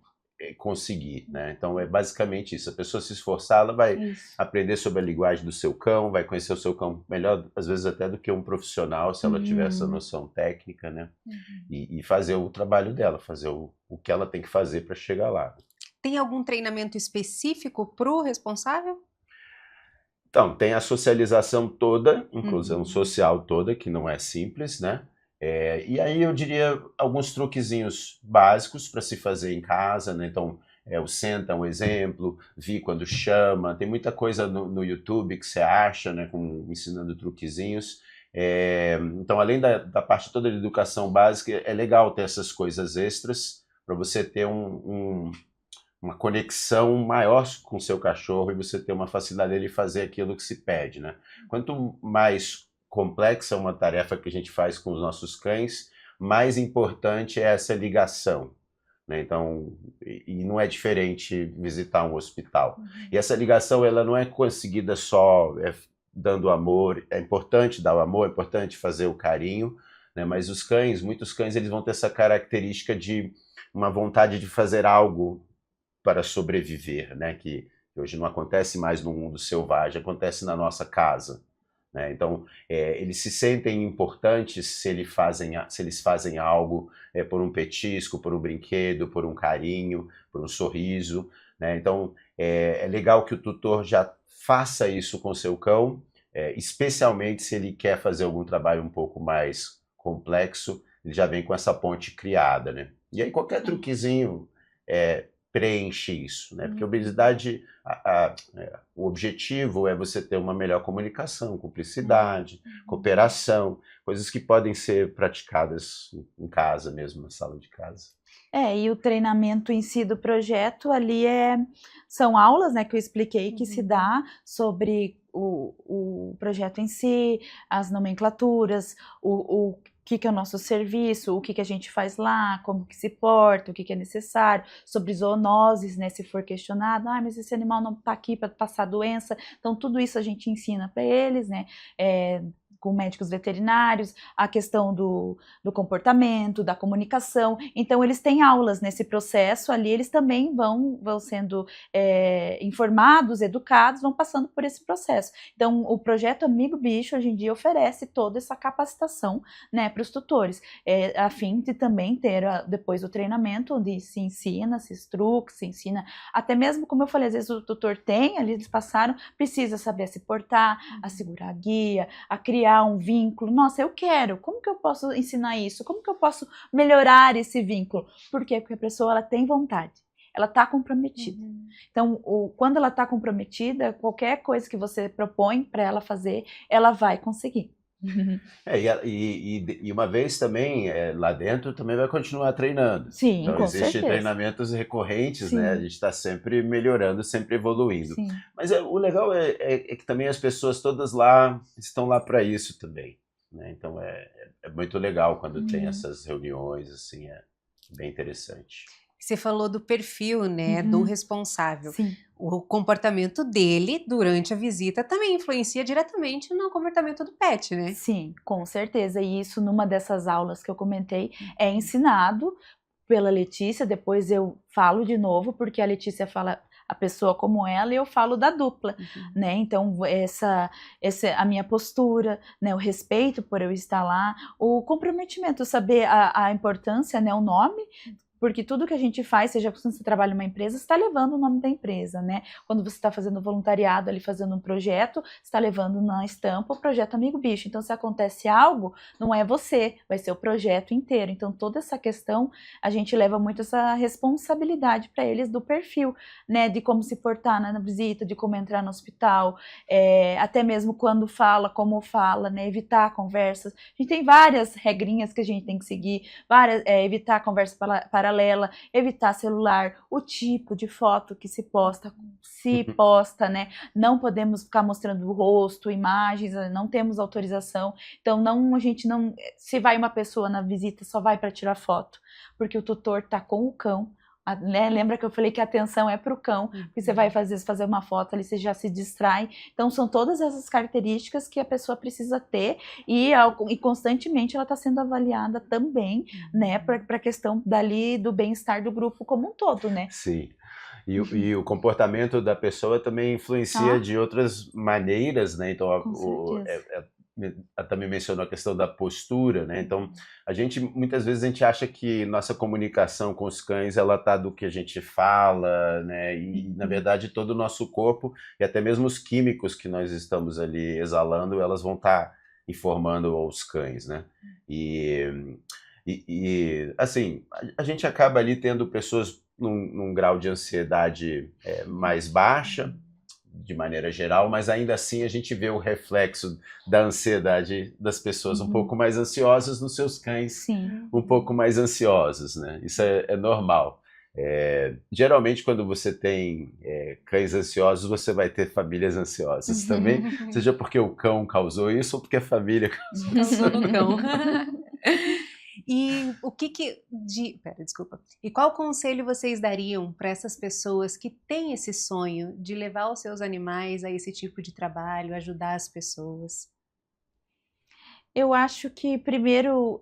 conseguir, né? Então é basicamente isso. A pessoa se esforçar, ela vai aprender sobre a linguagem do seu cão, vai conhecer o seu cão melhor, às vezes até do que um profissional, se ela tiver essa noção técnica, né? E fazer o trabalho dela, fazer o que ela tem que fazer para chegar lá. Tem algum treinamento específico para o responsável? Então, tem a socialização toda, inclusão social toda, que não é simples, né? E aí eu diria alguns truquezinhos básicos para se fazer em casa, né? Então, o senta é um exemplo, vi quando chama, tem muita coisa no YouTube que você acha, né? Ensinando truquezinhos. Então, além da parte toda de educação básica, é legal ter essas coisas extras para você ter uma conexão maior com o seu cachorro e você ter uma facilidade de fazer aquilo que se pede, né? Quanto mais complexa uma tarefa que a gente faz com os nossos cães, mais importante é essa ligação, né? Então, e não é diferente visitar um hospital. E essa ligação, ela não é conseguida só dando amor. É importante dar o amor, é importante fazer o carinho, né? Mas muitos cães, eles vão ter essa característica de uma vontade de fazer algo para sobreviver, né? Que hoje não acontece mais no mundo selvagem, acontece na nossa casa, né? Então, eles se sentem importantes se eles fazem algo por um petisco, por um brinquedo, por um carinho, por um sorriso, né? Então, é legal que o tutor já faça isso com o seu cão, especialmente se ele quer fazer algum trabalho um pouco mais complexo, ele já vem com essa ponte criada, né? E aí qualquer truquezinho preenche isso, né? Porque a obesidade, o objetivo é você ter uma melhor comunicação, cumplicidade, cooperação, coisas que podem ser praticadas em casa mesmo, na sala de casa. E o treinamento em si do projeto ali são aulas, né, que eu expliquei que se dá sobre o projeto em si, as nomenclaturas, o que é o nosso serviço, o que a gente faz lá, como que se porta, o que é necessário, sobre zoonoses, né, se for questionado, mas esse animal não está aqui para passar doença, então tudo isso a gente ensina para eles, né, com médicos veterinários, a questão do comportamento, da comunicação. Então, eles têm aulas nesse processo ali, eles também vão sendo informados, educados, vão passando por esse processo. Então, o projeto Amigo Bicho, hoje em dia, oferece toda essa capacitação, né, para os tutores, a fim de também ter depois o treinamento, onde se ensina, se instrui, se ensina, até mesmo, como eu falei, às vezes o tutor tem, ali eles passaram, precisa saber se portar, a segurar a guia, a criar um vínculo. Nossa, eu quero, como que eu posso ensinar isso? Como que eu posso melhorar esse vínculo? Por quê? Porque a pessoa ela tem vontade, ela está comprometida. Então, quando ela está comprometida, qualquer coisa que você propõe para ela fazer, ela vai conseguir. E uma vez também, lá dentro, também vai continuar treinando. Sim, então, com existem certeza. treinamentos recorrentes, Sim. né? A gente está sempre melhorando, sempre evoluindo. Sim. Mas o legal é que também as pessoas todas lá estão lá para isso também, né? Então, é muito legal quando tem essas reuniões, assim, é bem interessante. Você falou do perfil, né, do responsável. Sim. O comportamento dele durante a visita também influencia diretamente no comportamento do pet, né? Sim, com certeza. E isso, numa dessas aulas que eu comentei, é ensinado pela Letícia. Depois eu falo de novo, porque a Letícia fala a pessoa como ela e eu falo da dupla, né? Então, essa a minha postura, né? O respeito por eu estar lá, o comprometimento, saber a importância, né? O nome. Porque tudo que a gente faz, seja quando você trabalha em uma empresa, você está levando o nome da empresa, né? Quando você está fazendo voluntariado ali, fazendo um projeto, você está levando na estampa o projeto Amigo Bicho. Então, se acontece algo, não é você, vai ser o projeto inteiro. Então, toda essa questão, a gente leva muito essa responsabilidade para eles do perfil, né? De como se portar na visita, de como entrar no hospital, até mesmo quando fala, como fala, né? Evitar conversas. A gente tem várias regrinhas que a gente tem que seguir, evitar conversa paralela, evitar celular, o tipo de foto que se posta, né? Não podemos ficar mostrando o rosto, imagens, não temos autorização. Então, a gente não, se vai uma pessoa na visita, só vai para tirar foto, porque o tutor tá com o cão. Né? Lembra que eu falei que a atenção é para o cão, porque você vai fazer uma foto ali, você já se distrai. Então são todas essas características que a pessoa precisa ter e constantemente ela está sendo avaliada também, né, para a questão dali do bem-estar do grupo como um todo, né? Sim. E o comportamento da pessoa também influencia de outras maneiras, né? Então, também mencionou a questão da postura, né? Então, muitas vezes a gente acha que nossa comunicação com os cães, ela tá do que a gente fala, né? E, na verdade, todo o nosso corpo e até mesmo os químicos que nós estamos ali exalando, elas vão estar informando aos cães, né? E assim, a gente acaba ali tendo pessoas num grau de ansiedade mais baixa, de maneira geral, mas ainda assim a gente vê o reflexo da ansiedade das pessoas um pouco mais ansiosas nos seus cães, um pouco mais ansiosos, né? Isso é normal. Geralmente quando você tem cães ansiosos, você vai ter famílias ansiosas também, seja porque o cão causou isso ou porque a família causou o cão. E E qual conselho vocês dariam para essas pessoas que têm esse sonho de levar os seus animais a esse tipo de trabalho, ajudar as pessoas? Eu acho que primeiro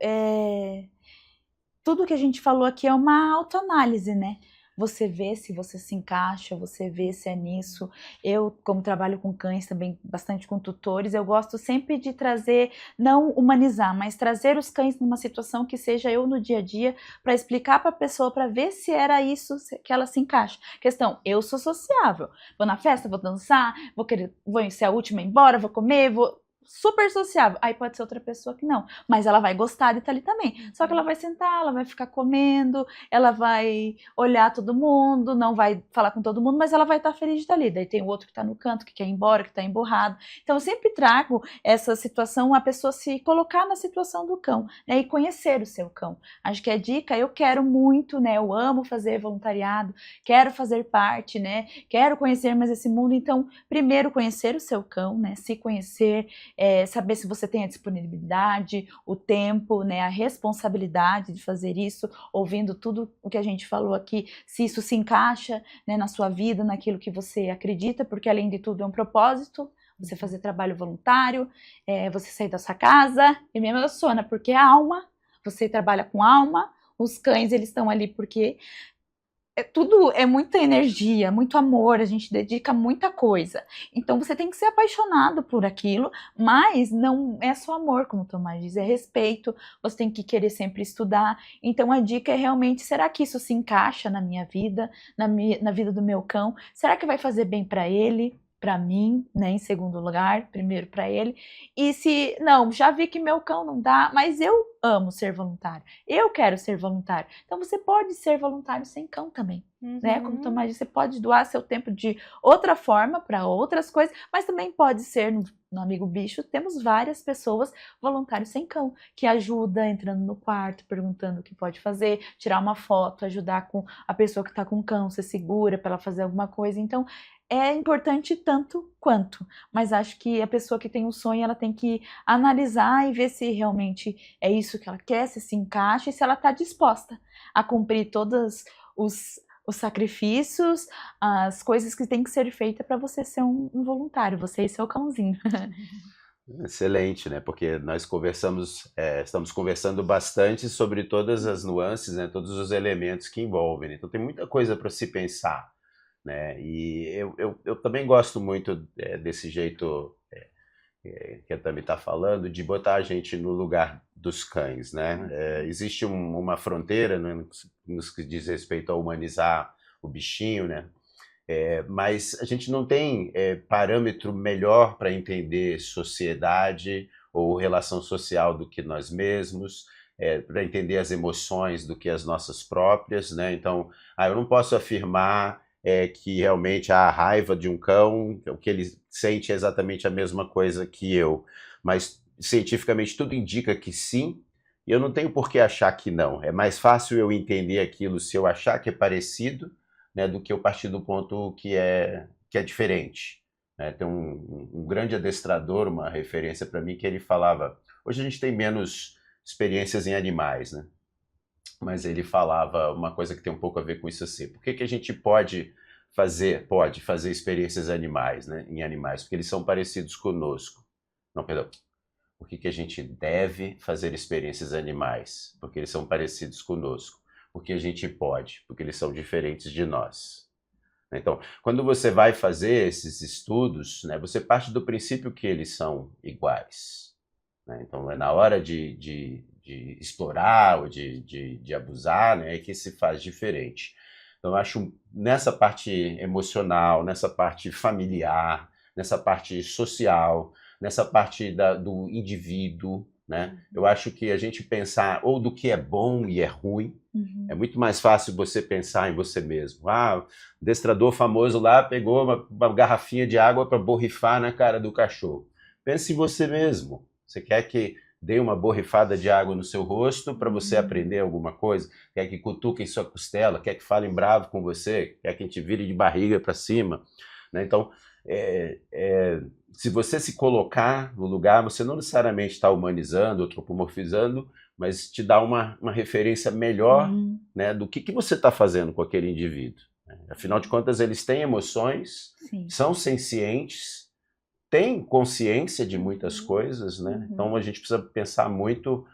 tudo que a gente falou aqui é uma autoanálise, né? você vê se você se encaixa, você vê se é nisso. Eu, como trabalho com cães também, bastante com tutores, eu gosto sempre de trazer, não humanizar, mas trazer os cães numa situação que seja eu no dia a dia, para explicar para a pessoa, para ver se era isso que ela se encaixa. Questão, eu sou sociável, vou na festa, vou dançar, vou ser a última a ir embora, vou comer, vou... super sociável, aí pode ser outra pessoa que não, mas ela vai gostar de estar ali também, só que ela vai sentar, ela vai ficar comendo, ela vai olhar todo mundo, não vai falar com todo mundo, mas ela vai estar feliz de estar ali. Daí tem o outro que está no canto, que quer ir embora, que está emburrado. Então eu sempre trago essa situação, a pessoa se colocar na situação do cão, né, e conhecer o seu cão. Acho que a dica, eu quero muito, né, eu amo fazer voluntariado, quero fazer parte, né, quero conhecer mais esse mundo. Então primeiro conhecer o seu cão, né, se conhecer, saber se você tem a disponibilidade, o tempo, né, a responsabilidade de fazer isso, ouvindo tudo o que a gente falou aqui, se isso se encaixa, né, na sua vida, naquilo que você acredita, porque além de tudo é um propósito, você fazer trabalho voluntário, você sair da sua casa, e me emociona, porque é alma, você trabalha com alma, os cães eles estão ali porque... tudo é muita energia, muito amor, a gente dedica muita coisa. Então você tem que ser apaixonado por aquilo, mas não é só amor, como o Tomás diz, é respeito, você tem que querer sempre estudar. Então a dica é realmente, será que isso se encaixa na minha vida, na vida do meu cão? Será que vai fazer bem para ele? Para mim, né, em segundo lugar, primeiro para ele. E se, não, já vi que meu cão não dá, mas eu amo ser voluntário, eu quero ser voluntário. Então você pode ser voluntário sem cão também, né? Como o Tomás disse, você pode doar seu tempo de outra forma para outras coisas, mas também pode ser no Amigo Bicho, temos várias pessoas voluntários sem cão, que ajuda entrando no quarto, perguntando o que pode fazer, tirar uma foto, ajudar com a pessoa que está com cão, ser segura para ela fazer alguma coisa. Então é importante tanto quanto, mas acho que a pessoa que tem um sonho, ela tem que analisar e ver se realmente é isso que ela quer, se encaixa e se ela está disposta a cumprir todos os sacrifícios, as coisas que tem que ser feitas para você ser um voluntário, você e seu cãozinho. Excelente, né? Porque nós estamos conversando bastante sobre todas as nuances, né? Todos os elementos que envolvem. Então tem muita coisa para se pensar, né? E eu também gosto muito desse jeito que a Tami está falando, de botar a gente no lugar dos cães, né? Existe uma fronteira, né, no que diz respeito a humanizar o bichinho, né? Mas a gente não tem parâmetro melhor para entender sociedade ou relação social do que nós mesmos, para entender as emoções do que as nossas próprias, né? Então, eu não posso afirmar que realmente a raiva de um cão, o que ele sente é exatamente a mesma coisa que eu, mas cientificamente tudo indica que sim, e eu não tenho por que achar que não. É mais fácil eu entender aquilo se eu achar que é parecido, né, do que eu partir do ponto que é diferente. Né? Tem um grande adestrador, uma referência para mim, que ele falava, hoje a gente tem menos experiências em animais, né? Mas ele falava uma coisa que tem um pouco a ver com isso assim. Por que a gente pode fazer experiências animais, né, em animais? Porque eles são parecidos conosco. Não, perdão. Por que a gente deve fazer experiências animais? Porque eles são parecidos conosco. Porque a gente pode, porque eles são diferentes de nós. Então, quando você vai fazer esses estudos, né, você parte do princípio que eles são iguais. Né? Então, é na hora de explorar ou de abusar, né, é que se faz diferente. Então, eu acho nessa parte emocional, nessa parte familiar, nessa parte social, nessa parte do indivíduo, né, eu acho que a gente pensar ou do que é bom e é ruim, é muito mais fácil você pensar em você mesmo. O adestrador famoso lá pegou uma garrafinha de água para borrifar na cara do cachorro. Pense em você mesmo. Você quer que dê uma borrifada de água no seu rosto para você aprender alguma coisa? Quer que cutuquem sua costela? Quer que falem bravo com você? Quer que te vire de barriga para cima? Né? Então, se você se colocar no lugar, você não necessariamente está humanizando, antropomorfizando, mas te dá uma referência melhor, né, do que você está fazendo com aquele indivíduo. Afinal de contas, eles têm emoções, sim, são sencientes, têm consciência de muitas coisas, né? Então a gente precisa pensar muito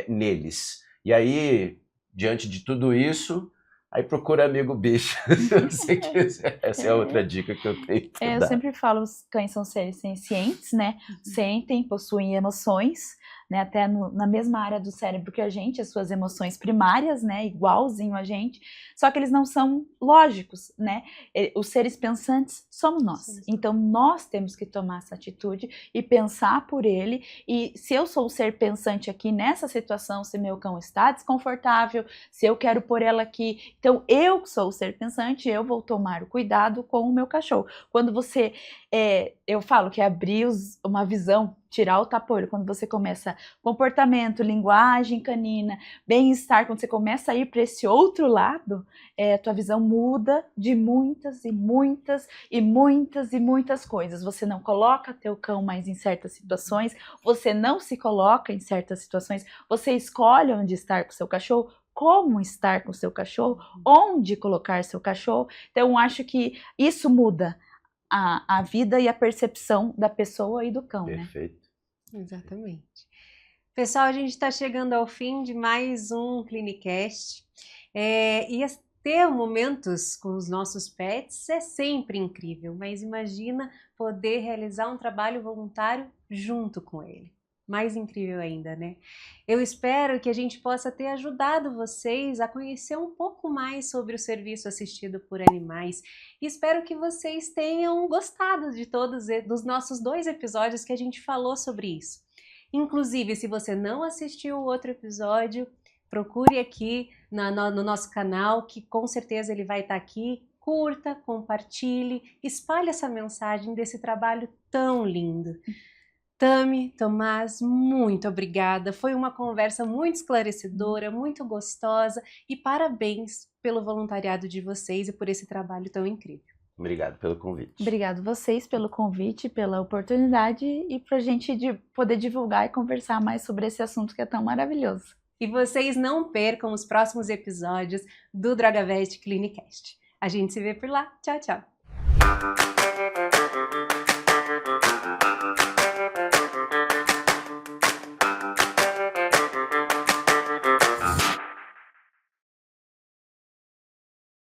neles. E aí, diante de tudo isso, aí procura amigo bicho, se você quiser. Essa é outra dica que eu tenho pra Eu dar. sempre falo, os cães são seres sencientes, né? Sentem, possuem emoções, né? Até na mesma área do cérebro que a gente, as suas emoções primárias, né? Igualzinho a gente, só que eles não são lógicos, né? Os seres pensantes somos nós. Então nós temos que tomar essa atitude e pensar por ele. E se eu sou o ser pensante aqui nessa situação, se meu cão está desconfortável, se eu quero pôr ela aqui, então eu sou o ser pensante, eu vou tomar o cuidado com o meu cachorro. Quando você, eu falo que é abrir uma visão, tirar o tapa-olho, quando você começa comportamento, linguagem canina, bem-estar, quando você começa a ir para esse outro lado, a tua visão muda de muitas e muitas e muitas e muitas coisas. Você não coloca teu cão mais em certas situações, você não se coloca em certas situações, você escolhe onde estar com o seu cachorro, como estar com o seu cachorro, onde colocar seu cachorro. Então, acho que isso muda a vida e a percepção da pessoa e do cão, né? Perfeito. Exatamente. Pessoal, a gente está chegando ao fim de mais um Clinicast. E ter momentos com os nossos pets é sempre incrível, mas imagina poder realizar um trabalho voluntário junto com ele. Mais incrível ainda, né? Eu espero que a gente possa ter ajudado vocês a conhecer um pouco mais sobre o serviço assistido por animais. E espero que vocês tenham gostado de todos dos nossos 2 episódios que a gente falou sobre isso. Inclusive, se você não assistiu o outro episódio, procure aqui no nosso canal, que com certeza ele vai estar aqui. Curta, compartilhe, espalhe essa mensagem desse trabalho tão lindo. Tami, Tomás, muito obrigada. Foi uma conversa muito esclarecedora, muito gostosa e parabéns pelo voluntariado de vocês e por esse trabalho tão incrível. Obrigado pelo convite. Obrigado vocês pelo convite, pela oportunidade e pra gente poder divulgar e conversar mais sobre esse assunto que é tão maravilhoso. E vocês não percam os próximos episódios do DrogaVet Clinicast. A gente se vê por lá. Tchau, tchau.